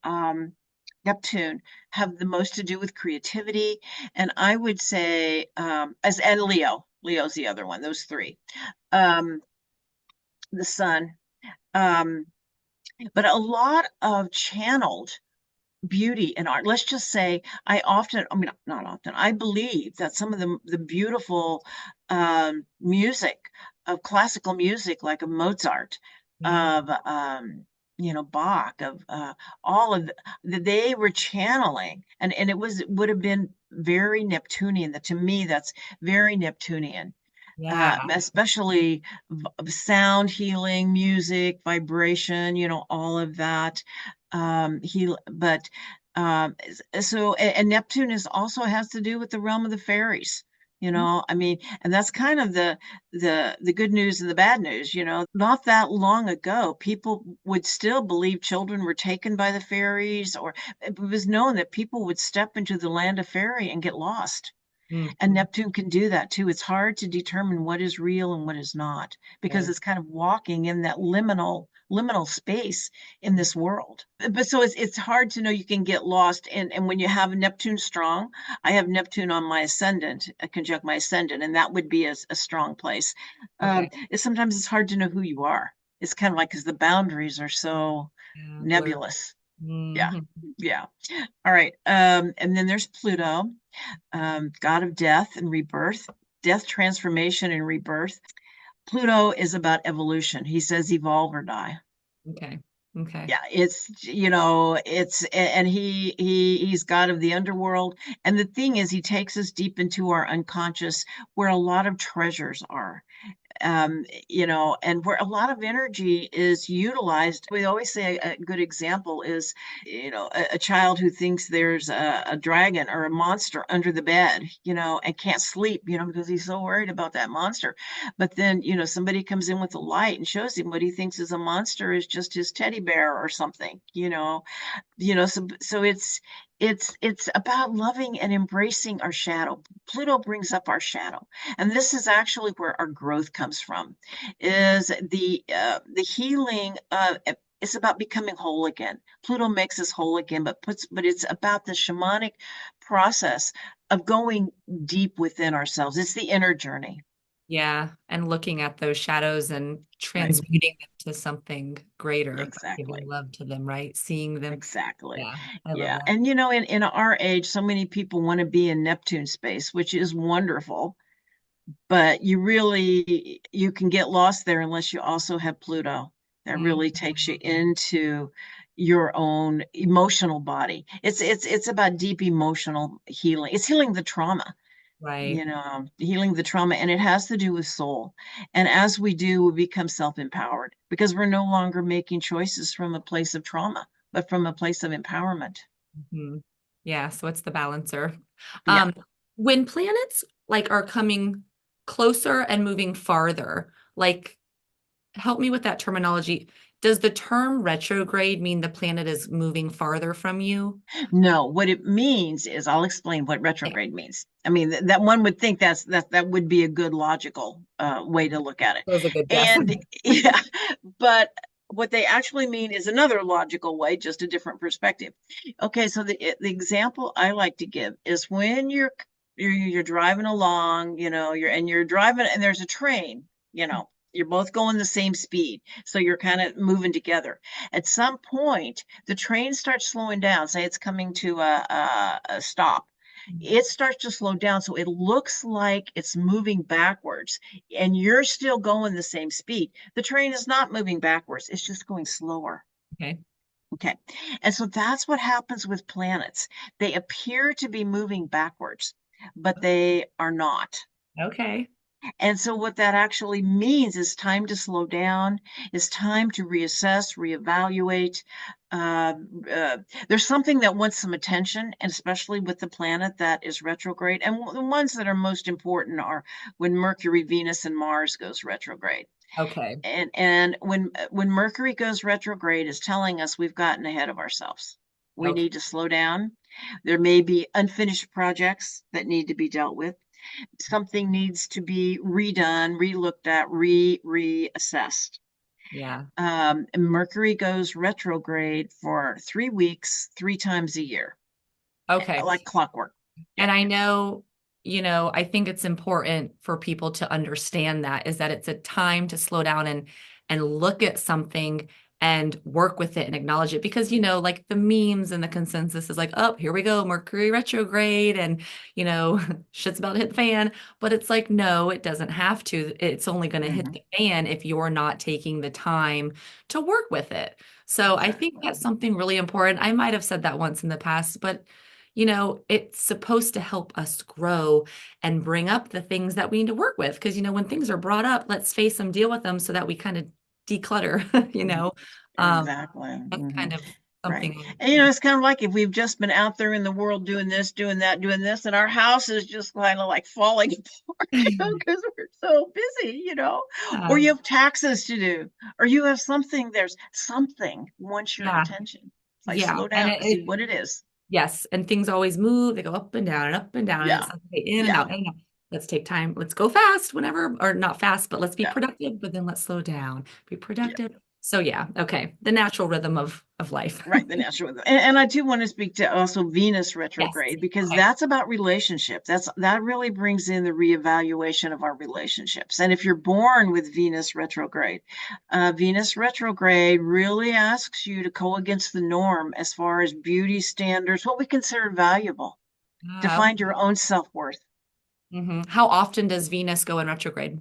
Neptune have the most to do with creativity, and I would say and Leo's the other one. Those three, um, the Sun, um, but a lot of channeled beauty in art. Let's just say I mean, not often, I believe that some of the beautiful music of classical music, like of Mozart, Yeah. of Bach, of all of they were channeling, and it would have been very Neptunian. That to me, that's very Neptunian, Yeah. especially sound healing, music, vibration, all of that. But so, and Neptune is also has to do with the realm of the fairies. I mean, and that's kind of the good news and the bad news. Not that long ago, people would still believe children were taken by the fairies, or it was known that people would step into the land of fairy and get lost. And Mhm. Neptune can do that too. It's hard to determine what is real and what is not, because Okay. it's kind of walking in that liminal space in this world. But so it's hard to know. You can get lost. And when you have Neptune strong, I have Neptune on my ascendant, conjunct my ascendant, and that would be a strong place. Okay. Sometimes it's hard to know who you are. It's kind of like, because the boundaries are so Yeah. Blur. nebulous. Yeah. Hmm. Yeah. All right. And then there's Pluto, god of death and rebirth, death, transformation, and rebirth. Pluto is about evolution. He says evolve or die. Okay. Okay. Yeah, and he's god of the underworld. And the thing is, he takes us deep into our unconscious, where a lot of treasures are. And where a lot of energy is utilized. We always say a good example is, a child who thinks there's a dragon or a monster under the bed, and can't sleep, because he's so worried about that monster. But then, somebody comes in with a light and shows him what he thinks is a monster is just his teddy bear or something. So it's about loving and embracing our shadow. Pluto brings up our shadow, and this is actually where our growth comes from, is the healing of It's about becoming whole again. Pluto makes us whole again, but it's about the shamanic process of going deep within ourselves. It's the inner journey. Yeah, and looking at those shadows and Right. transmuting them to something greater, by giving Exactly. love to them, right? Seeing them. Exactly. Yeah, I love Yeah. that. And in our age, so many people want to be in Neptune space, which is wonderful, but you can get lost there unless you also have Pluto. That really takes you Mhm. into your own emotional body. It's about deep emotional healing. It's healing the trauma, Right. healing the trauma, and it has to do with soul. And as we do, we become self-empowered because we're no longer making choices from a place of trauma, but from a place of empowerment. Mhm. Yeah, so it's the balancer. Yeah. When planets like are coming closer and moving farther, like help me with that terminology. Does the term retrograde mean the planet is moving farther from you? No, what it means is I'll explain what Yeah, retrograde means. I mean, that one would think that would be a good logical way to look at it. that was a good guess. And yeah, but what they actually mean is another logical way, just a different perspective. Okay, so the example I like to give is when you're driving along, you're driving and there's a train, you're both going the same speed. So you're kind of moving together. At some point, the train starts slowing down. Say it's coming to a stop. It starts to slow down. So it looks like it's moving backwards and you're still going the same speed. The train is not moving backwards, it's just going slower. Okay. Okay. And so that's what happens with planets. They appear to be moving backwards, but they are not. Okay. And so, what that actually means is time to slow down, is time to reassess, reevaluate. Uh, uh, there's something that wants some attention, and especially with the planet that is retrograde. And the ones that are most important are when Mercury, Venus, and Mars goes retrograde. Okay. And when Mercury goes retrograde, is telling us we've gotten ahead of ourselves. We Okay. need to slow down. There may be unfinished projects that need to be dealt with. Something needs to be redone, relooked at, reassessed. Yeah. Mercury goes retrograde for 3 weeks, 3 times a year, Okay. like clockwork. Yeah. And I know, I think it's important for people to understand that is that it's a time to slow down and look at something and work with it and acknowledge it because like the memes and the consensus is like, oh, here we go, Mercury retrograde and shit's about to hit the fan, but it's like no, it doesn't have to. It's only going to hit Hmm. the fan if you're not taking the time to work with it. So I think Exactly. that's something really important. I might have said that once in the past, but it's supposed to help us grow and bring up the things that we need to work with. Because, when things are brought up, let's face them, deal with them so that we kind of declutter, Mhm. Um, Exactly. that's Hmm. kind of Right. something. And it's kind of like if we've just been out there in the world doing this, doing that, doing this, and our house is just kind of like falling apart, because we're so busy, or Yeah, you have taxes to do, or you have something, there's something wants your yeah, attention. It's like yeah. slow And down, see what it is. yes, and things always move. They go up and down and up and down, and Yeah. it's like okay, in and Yeah. out, in and out. Let's take time. Let's go fast whenever, or not fast, but let's be Yeah. productive. But then let's slow down, be Yeah. productive. So yeah, okay, the natural rhythm of life. Right, the natural rhythm. And I do want to speak to also Venus Yes. retrograde because Okay. that's about relationship. That really brings in the reevaluation of our relationships. And if you're born with Venus retrograde really asks you to go against the norm as far as beauty standards, what we consider valuable, to Ah, find your own self-worth. How often does Venus go in retrograde?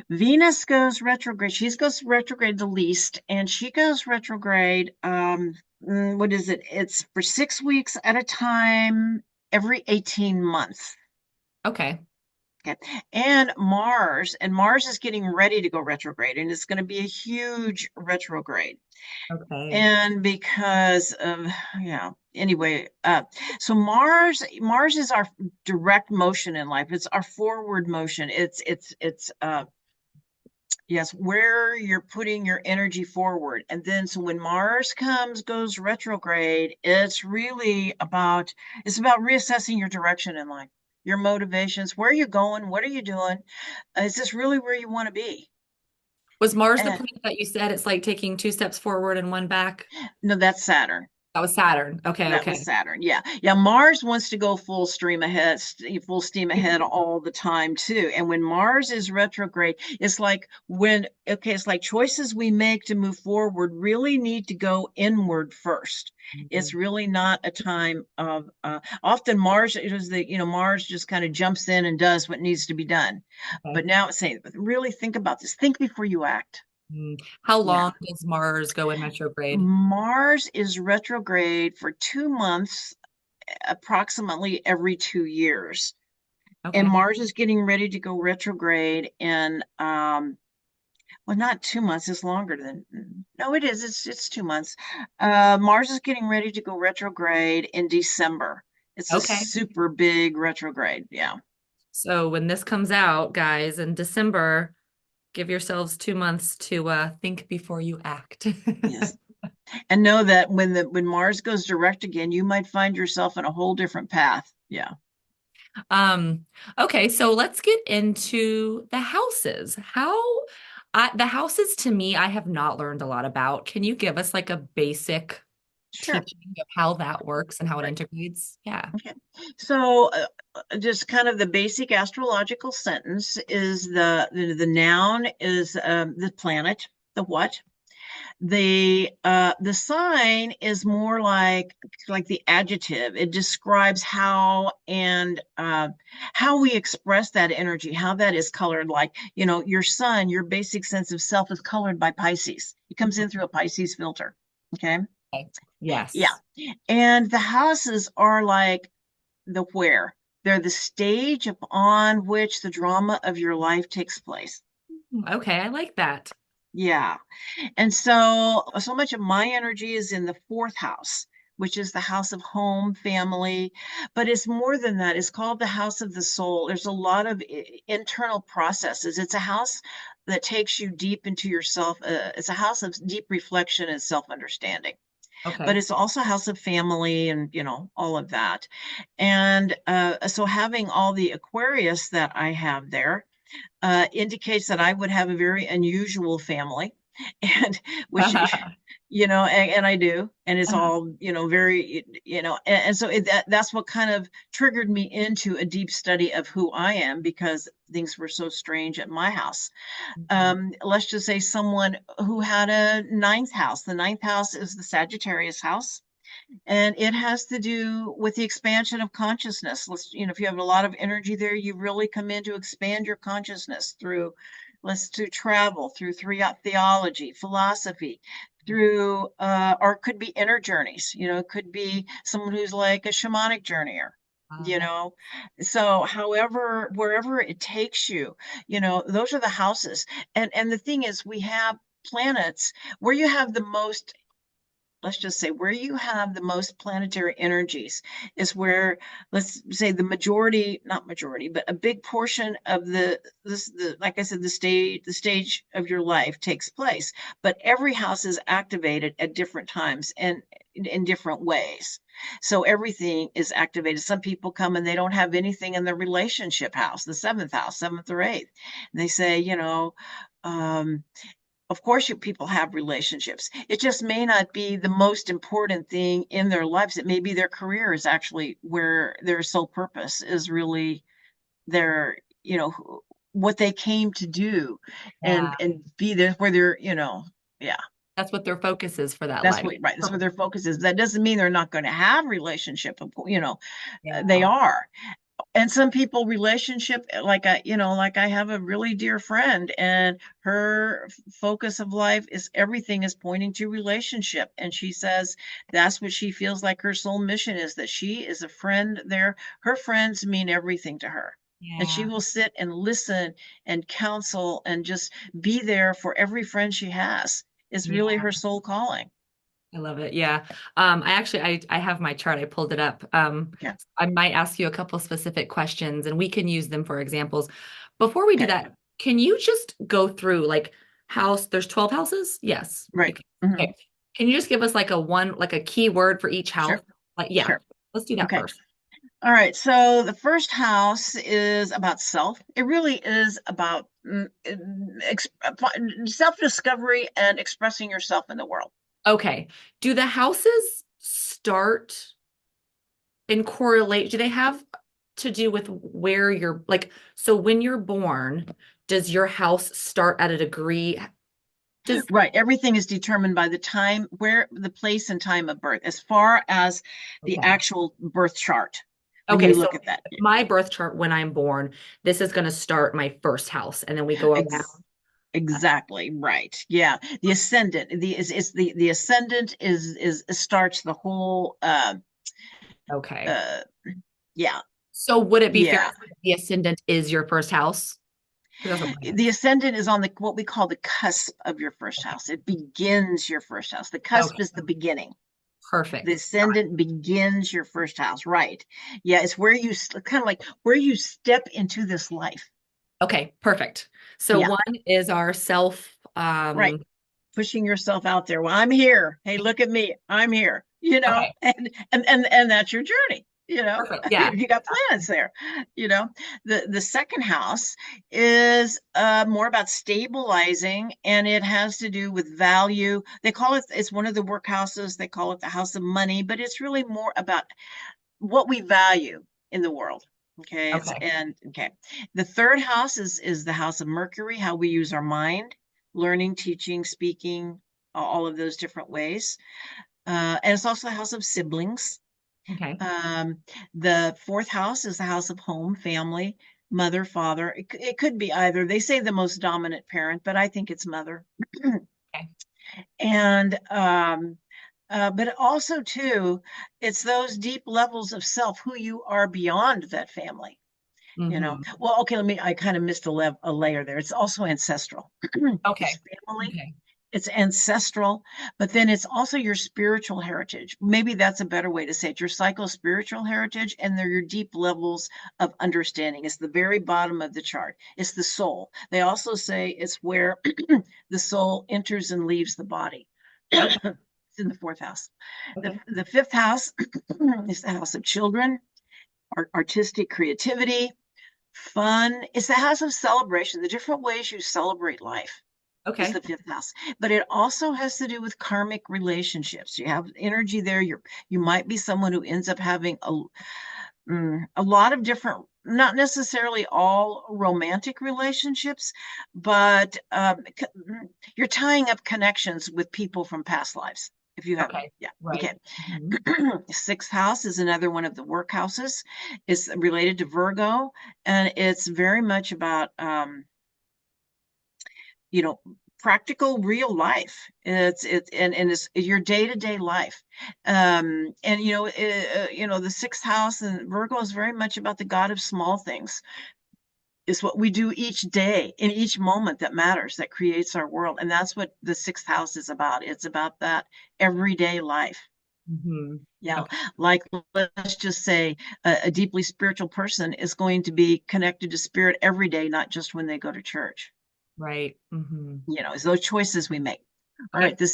Venus goes retrograde. She goes retrograde the least, and she goes retrograde. What is it? It's for 6 weeks at a time, every 18 months. Okay. Okay. And Mars is getting ready to go retrograde, and it's going to be a huge retrograde. Okay. And because of, anyway, so Mars is our direct motion in life. It's our forward motion. It's yes, where you're putting your energy forward. And then so when Mars goes retrograde, it's about reassessing your direction in life, your motivations, where are you going, what are you doing? Is this really where you want to be? Was Mars the And planet that you said it's like taking two steps forward and one back? no, that's Saturn. That was Saturn. Okay, That was okay. Saturn. Yeah. Yeah. Mars wants to go full stream ahead, full steam ahead all the time, too. And when Mars is retrograde, it's like it's like choices we make to move forward really need to go inward first. It's Mhm. really not a time of, often Mars is Mars just kind of jumps in and does what needs to be done. Okay. But now it's saying, really think about this. Think before you act. How Yeah. long does Mars go in retrograde? Mars is retrograde for 2 months approximately every 2 years. And Okay. Mars is getting ready to go retrograde in well, not 2 months, it's longer than no, it is. It's 2 months. Mars is getting ready to go retrograde in December. It's a Okay. super big retrograde. Yeah. So when this comes out, guys, in December, give yourselves 2 months to think before you act. Yes. And know that when Mars goes direct again, you might find yourself in a whole different path. Yeah. Um, okay, so let's get into the houses. The houses to me, I have not learned a lot about. Can you give us like a basic Sure. teaching of how that works and how it Right. integrates? Yeah. Okay. So, just kind of the basic astrological sentence is the noun is the planet, the what. The sign is more like the adjective. It describes how we express that energy, how that is colored. Like, your sun, your basic sense of self is colored by Pisces. It comes in through a Pisces filter. Okay. Okay. Yeah. Yes. And the houses are like the where. They're the stage upon which the drama of your life takes place. Okay, I like that. Yeah. And so much of my energy is in the fourth house, which is the house of home, family, but it's more than that. It's called the house of the soul. There's a lot of internal processes. It's a house that takes you deep into yourself. It's a house of deep reflection and self-understanding, but Okay. it's also a house of family and, all of that. And so having all the Aquarius that I have there indicates that I would have a very unusual family, and which, and I do, and it's all, very, and so that's what kind of triggered me into a deep study of who I am because things were so strange at my house. Let's just say someone who had a ninth house. The ninth house is the Sagittarius house, and it has to do with the expansion of consciousness. If you have a lot of energy there, you really come in to expand your consciousness through, let's to travel through theology, philosophy, through, or it could be inner journeys. It could be someone who's like a shamanic journeyer. You Yeah. know, so however, wherever it takes you, those are the houses. And the thing is, we have planets where you have the most, let's just say where you have the most planetary energies is where, let's say, the majority, not majority, but a big portion of the like I said, the stage of your life takes place. But every house is activated at different times and in different ways. So everything is activated. Some people come and they don't have anything in the relationship house, the seventh house, seventh or eighth. And they say, um, of course people have relationships. It just may not be the most important thing in their lives. It may be their career is actually where their sole purpose is really their, what they came to do, and Yeah. be there where they're, yeah. That's what their focus is for that That's life. what, right. That's where Perfect. their focus is. That doesn't mean they're not going to have relationship. They Yeah. are. And some people relationship, like I have a really dear friend, and her focus of life is everything is pointing to relationship, and she says that's what she feels like her soul mission is, that she is a friend there. Her friends mean everything to her, and she Yeah. will sit and listen and counsel and just be there for every friend she has. It's really Yeah. her soul calling. I love it. Yeah. I have my chart. I pulled it up. Yeah. I might ask you a couple specific questions and we can use them for examples. Before we do Okay. that, can you just go through like there's 12 houses? Yes. Right. Hmm. Okay. Can you just give us like a key word for each house? Sure. Like, yeah, Sure. let's do that Okay. first. All right. So the first house is about self. It really is about self-discovery and expressing yourself in the world. Okay. Do the houses start in correlate? Do they have to do with where you're like, so when you're born, does your house start at a degree? Does Right. Everything is determined by the time, where the place and time of birth, as far as the okay. actual birth chart. When Okay, you so look at that, my birth chart when I'm born, this is going to start my first house, and then we go Ex around. exactly right. Yeah. The ascendant, the ascendant is starts the whole Okay. uh yeah. So would it be fair to Yeah. say that the ascendant is your first house? Because that's what mine The is. ascendant is on the what we call the cusp of your first house. It begins your first house. The cusp Okay, is the beginning. The perfect. ascendant begins your first house, right? Yeah, it's where you kind of like where you step into this life. Okay, perfect. So Yeah, one is our self. right. Pushing yourself out there. Well, I'm here. Hey, look at me. I'm here. Okay, And that's your journey. perfect. Yeah. You got planets there. The second house is more about stabilizing, and it has to do with value. They call it. It's one of the work houses. They call it the house of money, but it's really more about what we value in the world. Okay, Okay. the third house is the house of Mercury, how we use our mind, learning, teaching, speaking, all of those different ways. And it's also the house of siblings. Okay. um, the fourth house is the house of home, family, mother, father. It could be either. They say the most dominant parent, but I think it's mother. Okay. And but also too, it's those deep levels of self, who you are beyond that family. Hmm. Well, okay, I kind of missed a layer there. It's also ancestral. It's Okay. family, Okay. it's ancestral, but then it's also your spiritual heritage. Maybe that's a better way to say it. Your psycho-spiritual heritage, and they're your deep levels of understanding. It's the very bottom of the chart. It's the soul. They also say it's where the soul enters and leaves the body. Okay. It's in the fourth house. The, Okay. the fifth house is the house of children, artistic creativity, fun. It's the house of celebration, the different ways you celebrate life is Okay. the fifth house. But it also has to do with karmic relationships. You have energy there. You might be someone who ends up having a lot of different, not necessarily all romantic relationships, but you're tying up connections with people from past lives. If you have, Okay. yeah, Right. okay. Mhm. Sixth house is another one of the work houses. It's related to Virgo, and it's very much about you know practical real life. And it's your day-to-day life. And the sixth house and Virgo is very much about the god of small things. It's what we do each day in each moment that matters, that creates our world. And that's what the sixth house is about. It's about that everyday life. Mhm. Yeah, Okay. like, let's just say a deeply spiritual person is going to be connected to spirit every day, not just when they go to church. Right. Hmm. It's those choices we make. All Okay. right, the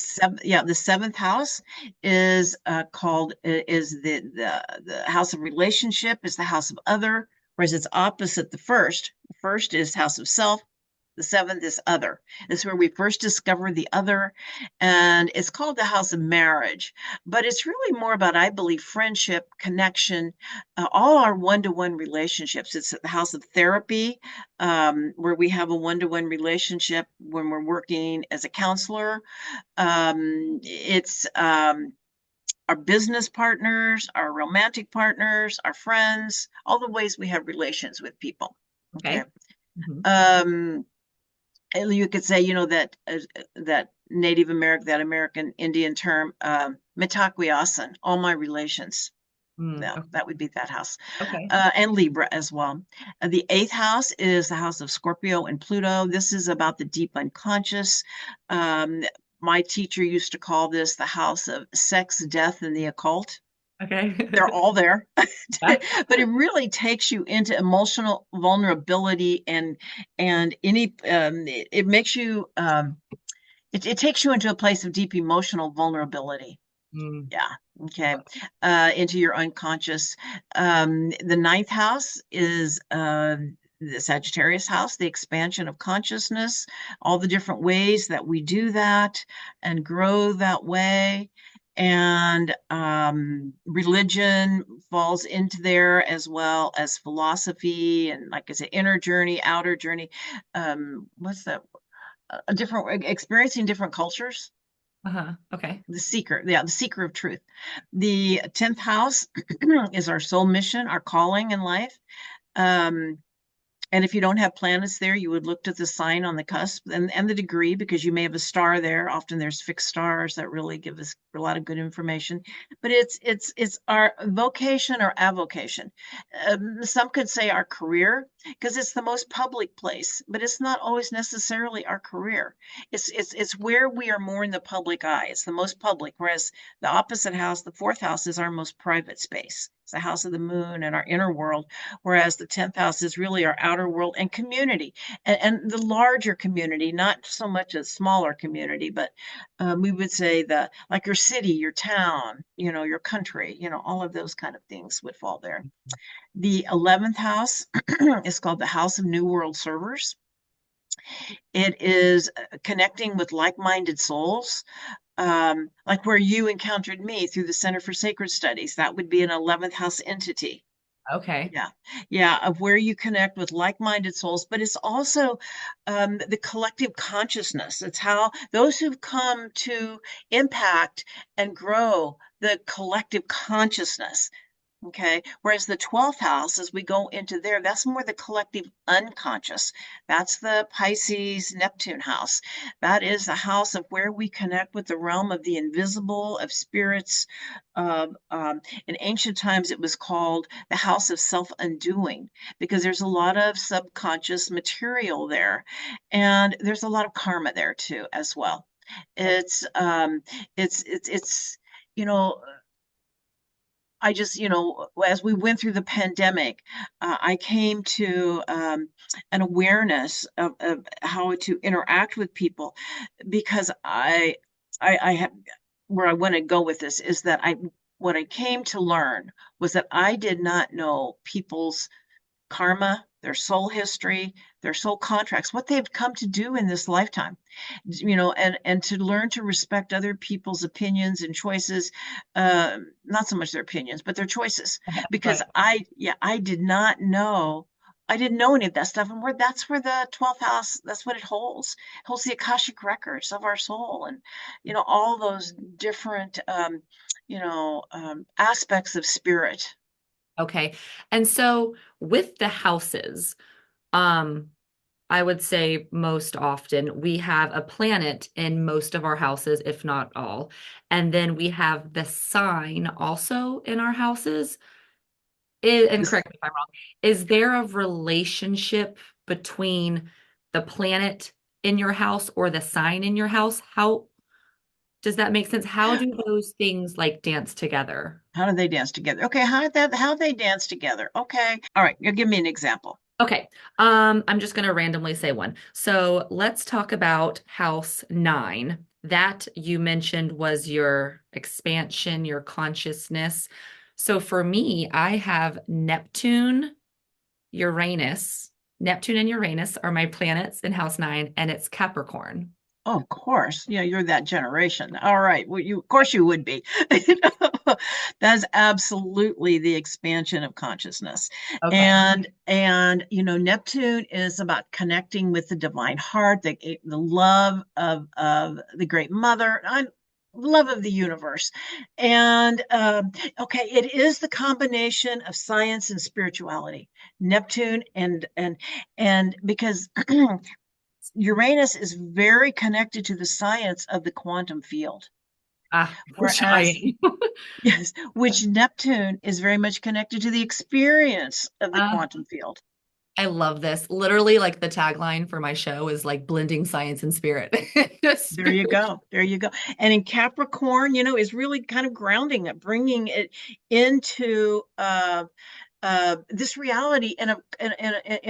seventh house is called is the house of relationship, is the house of other, whereas it's opposite the first. The first is house of self. The seventh is other. It's where we first discover the other, and it's called the house of marriage. But it's really more about, I believe, friendship, connection, all our one-to-one relationships. It's the house of therapy, where we have a one-to-one relationship when we're working as a counselor. It's our business partners, our romantic partners, our friends, all the ways we have relations with people. Okay. Okay. Hmm. Um, you could say, that Native American, that American Indian term, mitakuye all my relations. Mm, No, okay. that would be that house. Okay. And Libra as well. The eighth house is the house of Scorpio and Pluto. This is about the deep unconscious. Um, my teacher used to call this the house of sex, death, and the occult. Okay. They're all there. Yeah. But it really takes you into emotional vulnerability, and it makes you it takes you into a place of deep emotional vulnerability. Mm, Yeah. Okay, into your unconscious. The ninth house is the Sagittarius house, the expansion of consciousness, all the different ways that we do that and grow that way. And religion falls into there, as well as philosophy and, like I said, inner journey, outer journey. What's that? A different experiencing different cultures. Uh-huh. Okay. The seeker, yeah, the seeker of truth. The 10th house is our soul mission, our calling in life. Um, and if you don't have planets there, you would look to the sign on the cusp and the degree, because you may have a star there. Often there's fixed stars that really give us a lot of good information. But it's our vocation or avocation. Some could say our career, because it's the most public place, but it's not always necessarily our career. It's where we are more in the public eye. It's the most public, whereas the opposite house, the fourth house, is our most private space. It's the house of the moon and our inner world, whereas the 10th house is really our outer world and community, and the larger community, not so much a smaller community, but we would say like your city, your town, your country, all of those kind of things would fall there. The 11th house is called the House of New World Servers. It is connecting with like-minded souls, like where you encountered me through the Center for Sacred Studies. That would be an 11th house entity. Okay. Yeah, yeah, of where you connect with like-minded souls, but it's also the collective consciousness. It's how those who've come to impact and grow the collective consciousness. Okay. Whereas the 12th house, as we go into there, that's more the collective unconscious. That's the Pisces Neptune house. That is the house of where we connect with the realm of the invisible, of spirits. In ancient times, it was called the house of self-undoing, because there's a lot of subconscious material there. And there's a lot of karma there too, as well. It's, it's, you know, I just, as we went through the pandemic, I came to an awareness of how to interact with people, because I have, where I want to go with this is that what I came to learn was that I did not know people's karma, their soul history, their soul contracts, what they've come to do in this lifetime, and to learn to respect other people's opinions and choices, not so much their opinions, but their choices, because Right. I did not know. I didn't know any of that stuff, and that's where the 12th house, that's what it holds. It holds the Akashic records of our soul, and all those different aspects of spirit. Okay. And so with the houses, um, I would say most often we have a planet in most of our houses, if not all. And then we have the sign also in our houses. And correct me if I'm wrong, is there a relationship between the planet in your house or the sign in your house? How does that make sense? How do those things like dance together? How do they dance together? Okay, how they dance together? Okay. All right, you give me an example. Okay. I'm just going to randomly say one. So let's talk about house 9. That you mentioned was your expansion, your consciousness. So for me, I have Neptune, Uranus. Neptune and Uranus are my planets in house 9, and it's Capricorn. Oh, of course. Yeah, you're that generation. All right. Well, of course you would be. That's absolutely the expansion of consciousness. Okay. And Neptune is about connecting with the divine heart, the love of the great mother. Love of the universe. And okay, it is the combination of science and spirituality. Neptune and because Uranus is very connected to the science of the quantum field, Which I whereas, am. yes, which Neptune is very much connected to the experience of the Uh, quantum field. I love this. Literally, like the tagline for my show is like blending science and spirit. Just There you go. There you go. And in Capricorn, is really kind of grounding it, bringing it into this reality in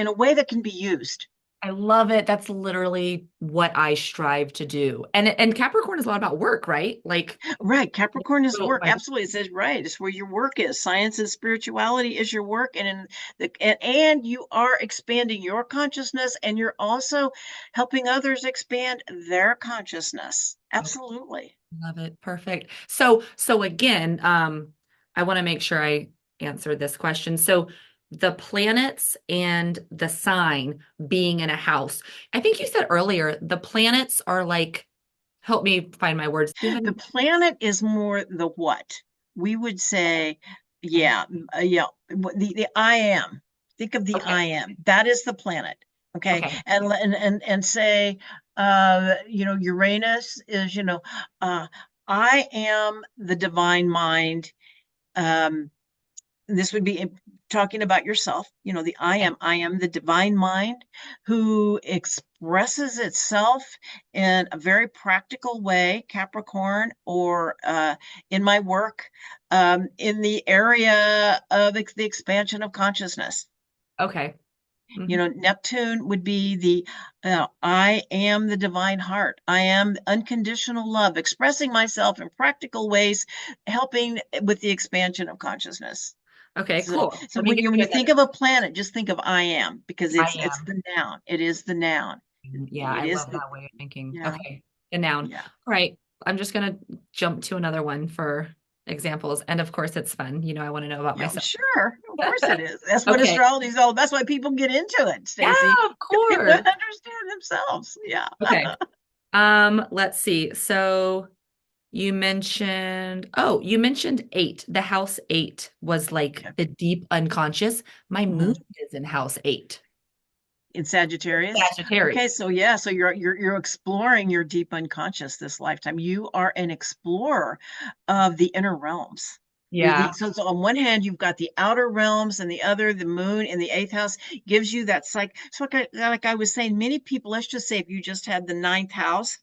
a way that can be used. I love it. That's literally what I strive to do. And Capricorn is a lot about work, right? Like, Right. Capricorn is so work. Absolutely. It says, right. It's where your work is. Science and spirituality is your work. And in and you are expanding your consciousness, and you're also helping others expand their consciousness. Absolutely. love it. Perfect. So again, I want to make sure I answer this question. So the planets and the sign being in a house. I think you said earlier the planets are like, help me find my words. The planet is more the what. We would say, Okay. yeah, yeah, the I am. Think of the Okay. I am. That is the planet. Okay. Okay. And say, Uranus is, uh, I am the divine mind. Um, this would be talking about yourself, the Okay. I am the divine mind who expresses itself in a very practical way, Capricorn, or in my work, in the area of the expansion of consciousness. Okay. Mhm. Neptune would be the I am the divine heart. I am unconditional love, expressing myself in practical ways, helping with the expansion of consciousness. Okay, So, cool. so Let me when give you when you you think another. of a planet, just think of I am, because I it's am. the noun. It is the noun. Yeah, It I is love the that way of thinking. yeah, Okay, the noun. yeah. All right, I'm just gonna jump to another one for examples. And of course, it's fun. I want to know about Yeah, myself. sure. Of course it is. That's what Okay. astrology is all. That's why people get into it, Yeah, Stacy. of To course. understand themselves. Yeah. Okay. Let's see. So you mentioned eight. The house eight was like Yeah. the deep unconscious. My moon Mhm. is in house eight. In Sagittarius. Sagittarius. Okay, so yeah, so you're exploring your deep unconscious this lifetime. You are an explorer of the inner realms. Yeah. So on one hand, you've got the outer realms, and the other, the moon in the eighth house, gives you that so like I was saying, many people, let's just say if you just had the ninth house,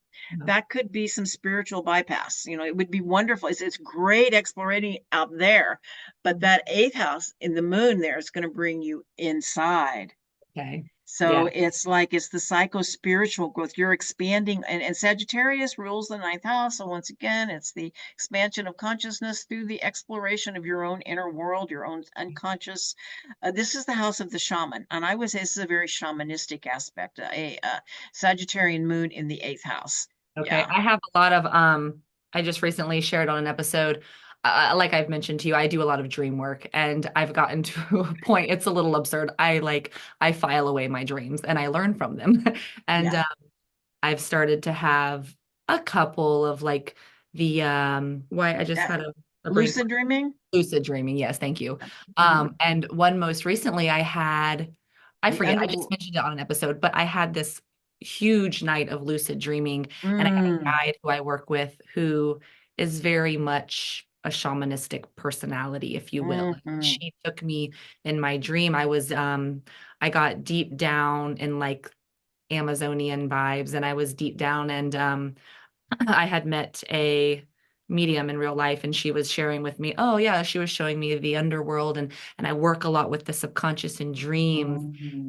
that could be some spiritual bypass. It would be wonderful. It's great exploring out there, but Mhm. that eighth house in the moon there is going to bring you inside. Okay. So Yeah. it's like it's the psycho spiritual growth. You're expanding, and Sagittarius rules the ninth house. So once again, it's the expansion of consciousness through the exploration of your own inner world, your own unconscious. This is the house of the shaman, and I would say this is a very shamanistic aspect. A Sagittarian moon in the eighth house. Okay. Yeah, I have a lot of I just recently shared on an episode, like I've mentioned to you, I do a lot of dream work and I've gotten to a point, it's a little absurd. I file away my dreams and I learn from them. And yeah. I've started to have a couple of like the why I just Uh, had a brain Lucid fart. dreaming. Lucid dreaming. Yes, thank you. Mhm. And one most recently I The forget, I under. just mentioned it on an episode, but I had this huge night of lucid dreaming, and I have a Mm, guide who I work with who is very much a shamanistic personality, if you will. mhm, She took me in my dream. I got deep down in like Amazonian vibes, and I was deep down and I had met a medium in real life and she was sharing with me, oh yeah, she was showing me the underworld and I work a lot with the subconscious and dreams.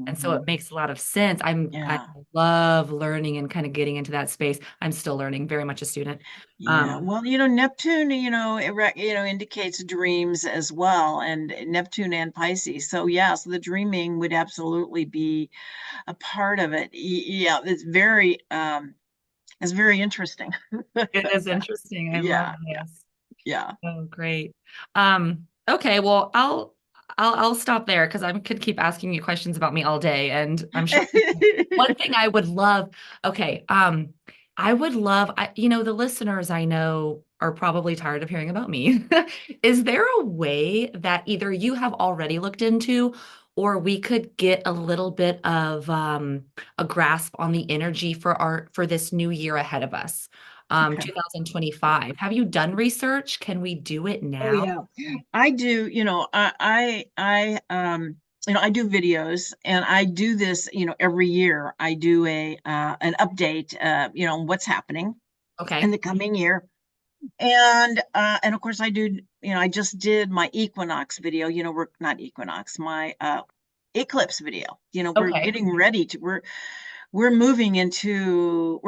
And so it mhm. makes a lot of sense. I Yeah. love learning and kind of getting into that space. I'm still learning, very much a student. Yeah, Um, well, Neptune, indicates dreams as well, and Neptune and Pisces. So yeah, so the dreaming would absolutely be a part of it. Yeah, it's very interesting. it is interesting. I love Yeah, this. yeah. Oh, great. Okay, well, I'll stop there because I could keep asking you questions about me all day, and I'm sure one thing I would love, okay, I would love, the listeners I know are probably tired of hearing about me. Is there a way that either you have already looked into or we could get a little bit of a grasp on the energy for this new year ahead of us? Okay. 2025. Have you done research? Can we do it Oh now? yeah. I do, I do videos, and I do this, every year. I do a an update, on what's happening in Okay. the coming year. And of course I do, I just did my equinox video, we're not equinox, my eclipse video. We're Okay. getting ready to we're moving into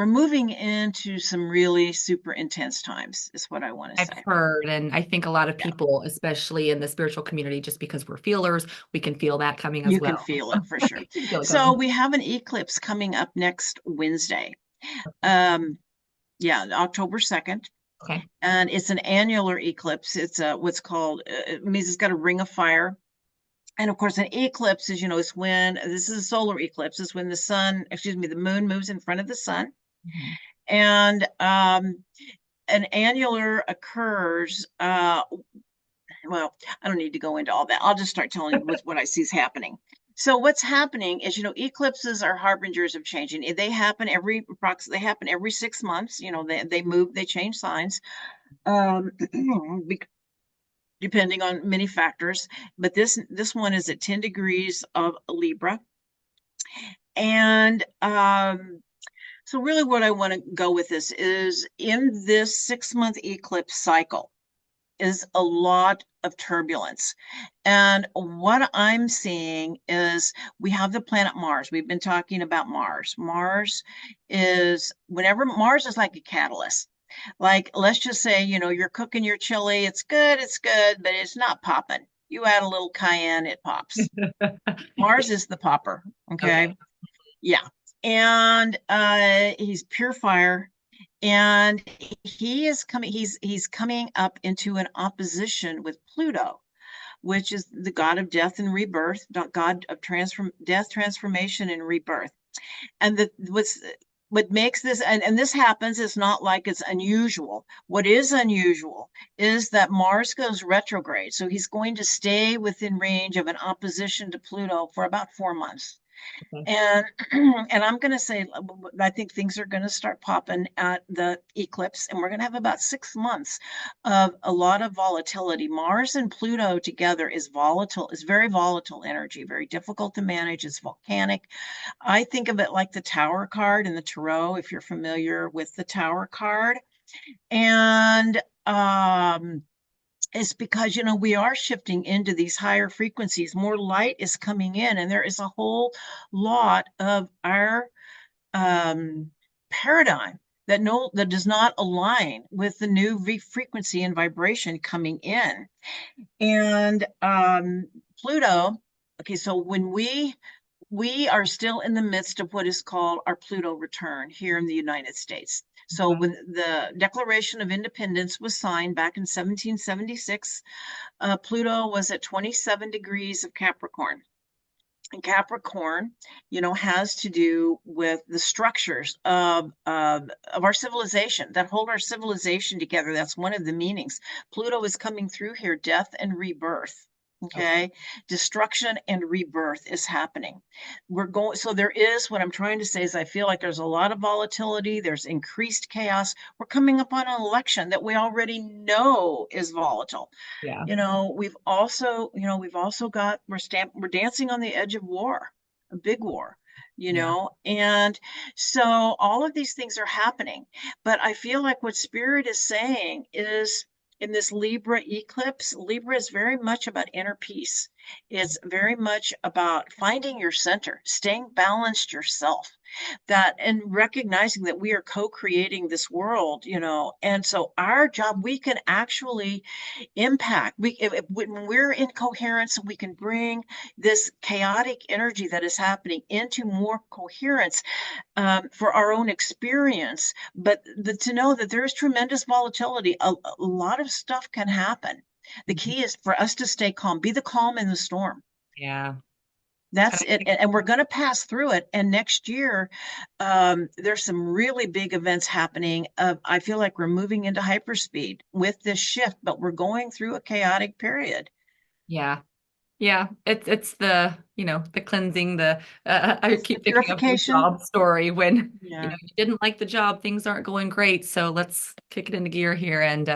some really super intense times, is what I want to I've say. heard, and I think a lot of Yeah, people, especially in the spiritual community, just because we're feelers, we can feel that coming as you can well. feel it for sure. You can feel it So coming. we have an eclipse coming up next Wednesday. Um, yeah, October 2nd. Okay. And it's an annular eclipse. It's what's called, it means it's got a ring of fire. And of course, an eclipse is when this is a solar eclipse, is when the moon moves in front of the sun. Mhm. And an annular occurs. Well, I don't need to go into all that. I'll just start telling you what I see is happening. So what's happening is, eclipses are harbingers of changing. They happen every 6 months. They move, they change signs, um, depending on many factors. But this one is at 10 degrees of Libra, and so really, what I want to go with this is in this 6 month eclipse cycle is a lot of turbulence. And what I'm seeing is we have the planet Mars. We've been talking about Mars. Mars is like a catalyst. Like, let's just say, you're cooking your chili. It's good, but it's not popping. You add a little cayenne, it pops. Mars is the popper. Okay. Okay. Yeah. And he's pure fire, and he's coming up into an opposition with Pluto, which is the god of death and rebirth, god of death, transformation, and rebirth. And what makes this, and this happens, it's not like it's unusual. What is unusual is that Mars goes retrograde, so he's going to stay within range of an opposition to Pluto for about 4 months. Okay. And and I'm going to say, I think things are going to start popping at the eclipse, and we're going to have about 6 months of a lot of volatility. Mars and Pluto together is volatile, is very volatile energy, very difficult to manage. It's volcanic. I think of it like the Tower card in the Tarot, if you're familiar with the Tower card. And it's because we are shifting into these higher frequencies. More light is coming in, and there is a whole lot of our paradigm that does not align with the new frequency and vibration coming in. And Pluto, okay, so when we are still in the midst of what is called our Pluto return here in the United States. So Okay. when the Declaration of Independence was signed back in 1776, Pluto was at 27 degrees of Capricorn. And Capricorn, has to do with the structures of our civilization that hold our civilization together. That's one of the meanings. Pluto is coming through here, death and rebirth. Okay. Okay, destruction and rebirth is happening. So there is, what I'm trying to say is, I feel like there's a lot of volatility, there's increased chaos. We're coming up on an election that we already know is volatile. Yeah. We've also got, we're dancing on the edge of war, a big war, Yeah. and so all of these things are happening. But I feel like what Spirit is saying is, in this Libra eclipse, Libra is very much about inner peace. It's very much about finding your center, staying balanced yourself, that, and recognizing that we are co-creating this world, and so our job, we can actually impact. When we're in coherence, we can bring this chaotic energy that is happening into more coherence, for our own experience. But to know that there is tremendous volatility, a lot of stuff can happen. The Mhm. key is for us to stay calm, be the calm in the storm. Yeah. And That's I it. think, And we're going to pass through it. And next year, there's some really big events happening. I feel like we're moving into hyperspeed with this shift, but we're going through a chaotic period. yeah. Yeah, it's the cleansing, I It's the keep thinking of the purification. job story when, Yeah, you didn't like the job, things aren't going great, so let's kick it into gear here. And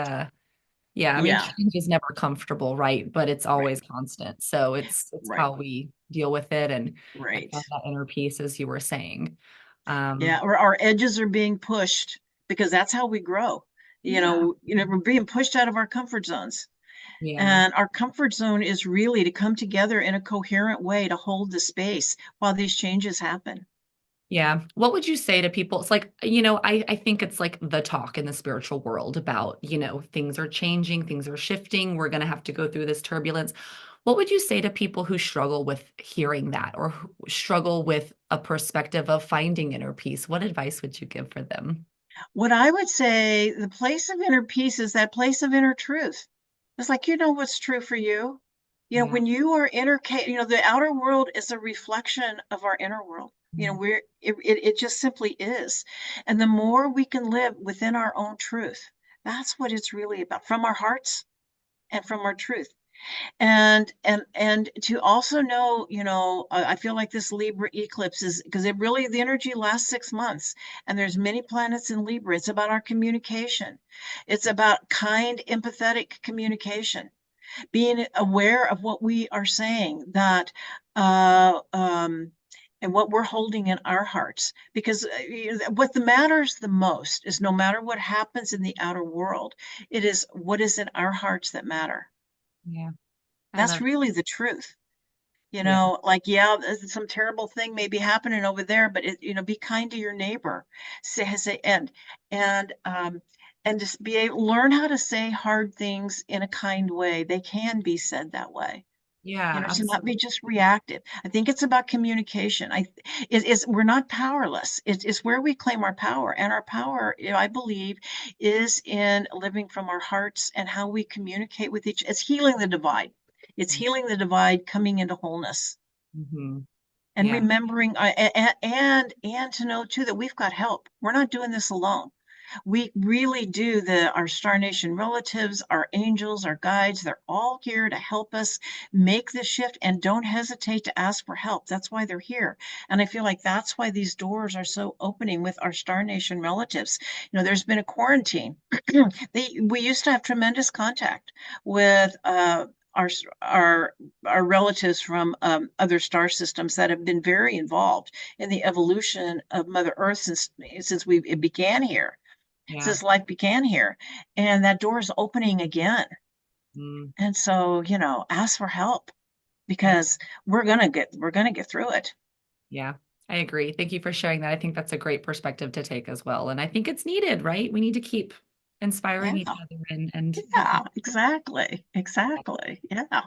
yeah, I mean, yeah, change is never comfortable, right? But it's right, always constant. So it's right, how we deal with it, and I right. found that inner peace, as you were saying. Yeah, Um, or our edges are being pushed, because that's how we grow. yeah. We're being pushed out of our comfort zones. Yeah. And our comfort zone is really to come together in a coherent way to hold the space while these changes happen. Yeah. What would you say to people? It's like, I think it's like the talk in the spiritual world about, things are changing, things are shifting, we're going to have to go through this turbulence. What would you say to people who struggle with hearing that or who struggle with a perspective of finding inner peace? What advice would you give for them? What I would say, the place of inner peace is that place of inner truth. It's like, you know what's true for you. Yeah. When you are the outer world is a reflection of our inner world. It just simply is. And the more we can live within our own truth, that's what it's really about, from our hearts and from our truth. And to also know, I feel like this Libra eclipse is because the energy lasts 6 months, and there's many planets in Libra. It's about our communication. It's about kind, empathetic communication, being aware of what we are saying, that uh, um, and what we're holding in our hearts. Because what matters the most is, no matter what happens in the outer world, it is what is in our hearts that matter. Yeah. I That's love, really the truth. yeah. Like, yeah, some terrible thing may be happening over there, but be kind to your neighbor. Say, and just learn how to say hard things in a kind way. They can be said that way. Yeah, To not be absolutely. just reactive. I think it's about communication. We're not powerless. It's where we claim our power, and our power, I believe, is in living from our hearts and how we communicate with each. It's healing the divide. It's healing the divide, coming into wholeness, Hmm. and Yeah. remembering, and to know too that we've got help. We're not doing this alone. We really do. Our Star Nation relatives, our angels, our guides, they're all here to help us make this shift, and don't hesitate to ask for help. That's why they're here. And I feel like that's why these doors are so opening with our Star Nation relatives. There's been a quarantine. We used to have tremendous contact with our our our relatives from other star systems that have been very involved in the evolution of Mother Earth since it began here, Yeah. since life began here. And that door is opening again. Mm. And so, ask for help, I because we're gonna get through it. Yeah, I agree. Thank you for sharing that. I think that's a great perspective to take as well. And I think it's needed, right? We need to keep inspiring Yeah, each other and helping. yeah, exactly. Exactly. Yeah.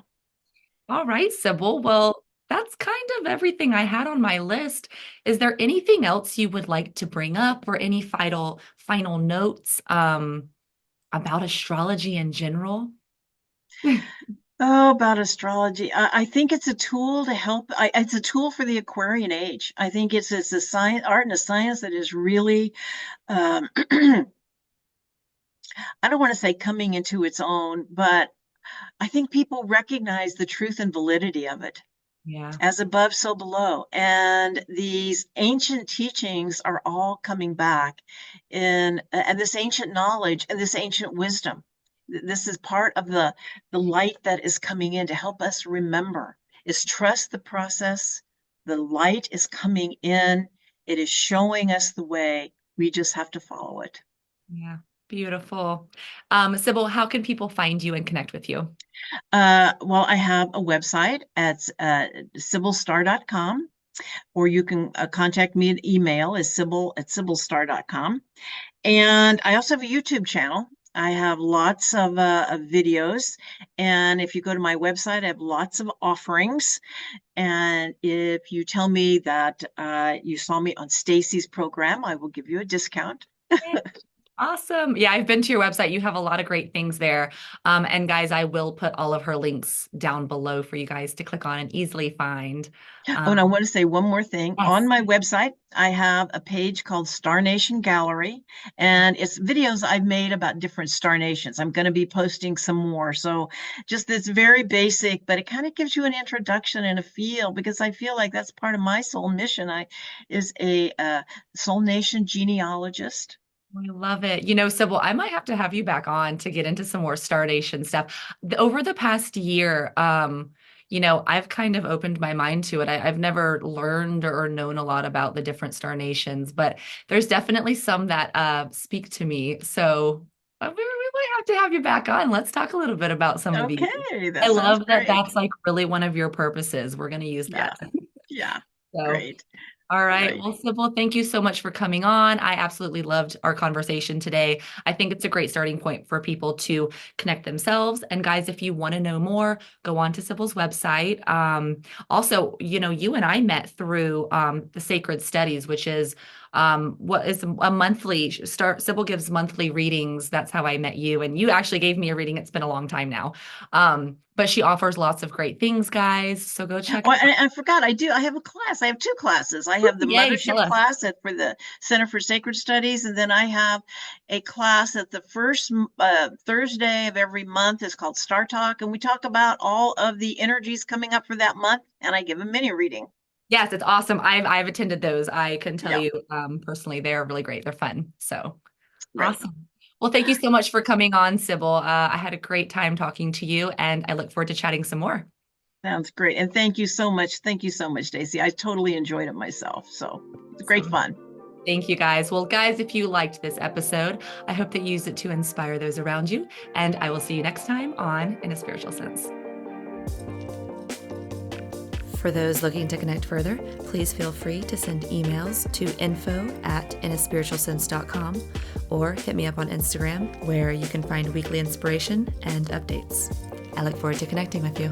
All right, Sybil. Well, that's kind of everything I had on my list. Is there anything else you would like to bring up or any final notes about astrology in general? Oh, about astrology. I think it's a tool to help. It's a tool for the Aquarian age. I think it's a science, art and a science that is really, I don't want to say coming into its own, but I think people recognize the truth and validity of it. Yeah. As above, so below. And these ancient teachings are all coming back and this ancient knowledge and this ancient wisdom. This is part of the light that is coming in to help us remember, is trust the process. The light is coming in. It is showing us the way. We just have to follow it. Yeah. Beautiful. Sybil, how can people find you and connect with you? Well, I have a website at sibylstar.com, or you can contact me. An email is sybil@sibylstar.com. And I also have a YouTube channel. I have lots of videos. And if you go to my website, I have lots of offerings. And if you tell me that you saw me on Stacy's program, I will give you a discount. Awesome. Yeah, I've been to your website. You have a lot of great things there. And guys, I will put all of her links down below for you guys to click on and easily find. Oh, and I Um, want to say one more thing. On yes. my website, I have a page called Star Nation Gallery, and it's videos I've made about different star nations. I'm going to be posting some more. So just it's very basic, but it kind of gives you an introduction and a feel, because I feel like that's part of my soul mission. I is a soul nation genealogist. I love it. Sybil, I might have to have you back on to get into some more Star Nation stuff. Over the past year, I've kind of opened my mind to it. I've never learned or known a lot about the different Star Nations, but there's definitely some that speak to me. So we might have to have you back on. Let's talk a little bit about some of these. Okay, I that sounds love that great. that's like really one of your purposes. We're going to use Yeah, that. yeah, So, great, all right. great. Well, Sybil, thank you so much for coming on. I absolutely loved our conversation today. I think it's a great starting point for people to connect themselves. And guys, if you want to know more, go on to Sybil's website. Also, you and I met through the Sacred Studies, which is what is a monthly start. Sybil gives monthly readings. That's how I met you. And you actually gave me a reading. It's been a long time now. But she offers lots of great things, guys. So go check. Oh, I forgot. I have a class. I have two classes. I have the Yay, tell mothership us. class for the Center for Sacred Studies, and then I have a class at the first Thursday of every month. Is called Star Talk, and we talk about all of the energies coming up for that month, and I give a mini reading. Yes, it's awesome. I've attended those. I can tell Yeah, you personally, they're really great. They're fun. So right. awesome. Well, thank you so much for coming on, Sybil. I had a great time talking to you, and I look forward to chatting some more. Sounds great. And thank you so much. Thank you so much, Stacy. I totally enjoyed it myself. So it's great So fun. thank you, guys. Well, guys, if you liked this episode, I hope that you use it to inspire those around you. And I will see you next time on In a Spiritual Sense. For those looking to connect further, please feel free to send emails to info@inaspiritualsense.com or hit me up on Instagram, where you can find weekly inspiration and updates. I look forward to connecting with you.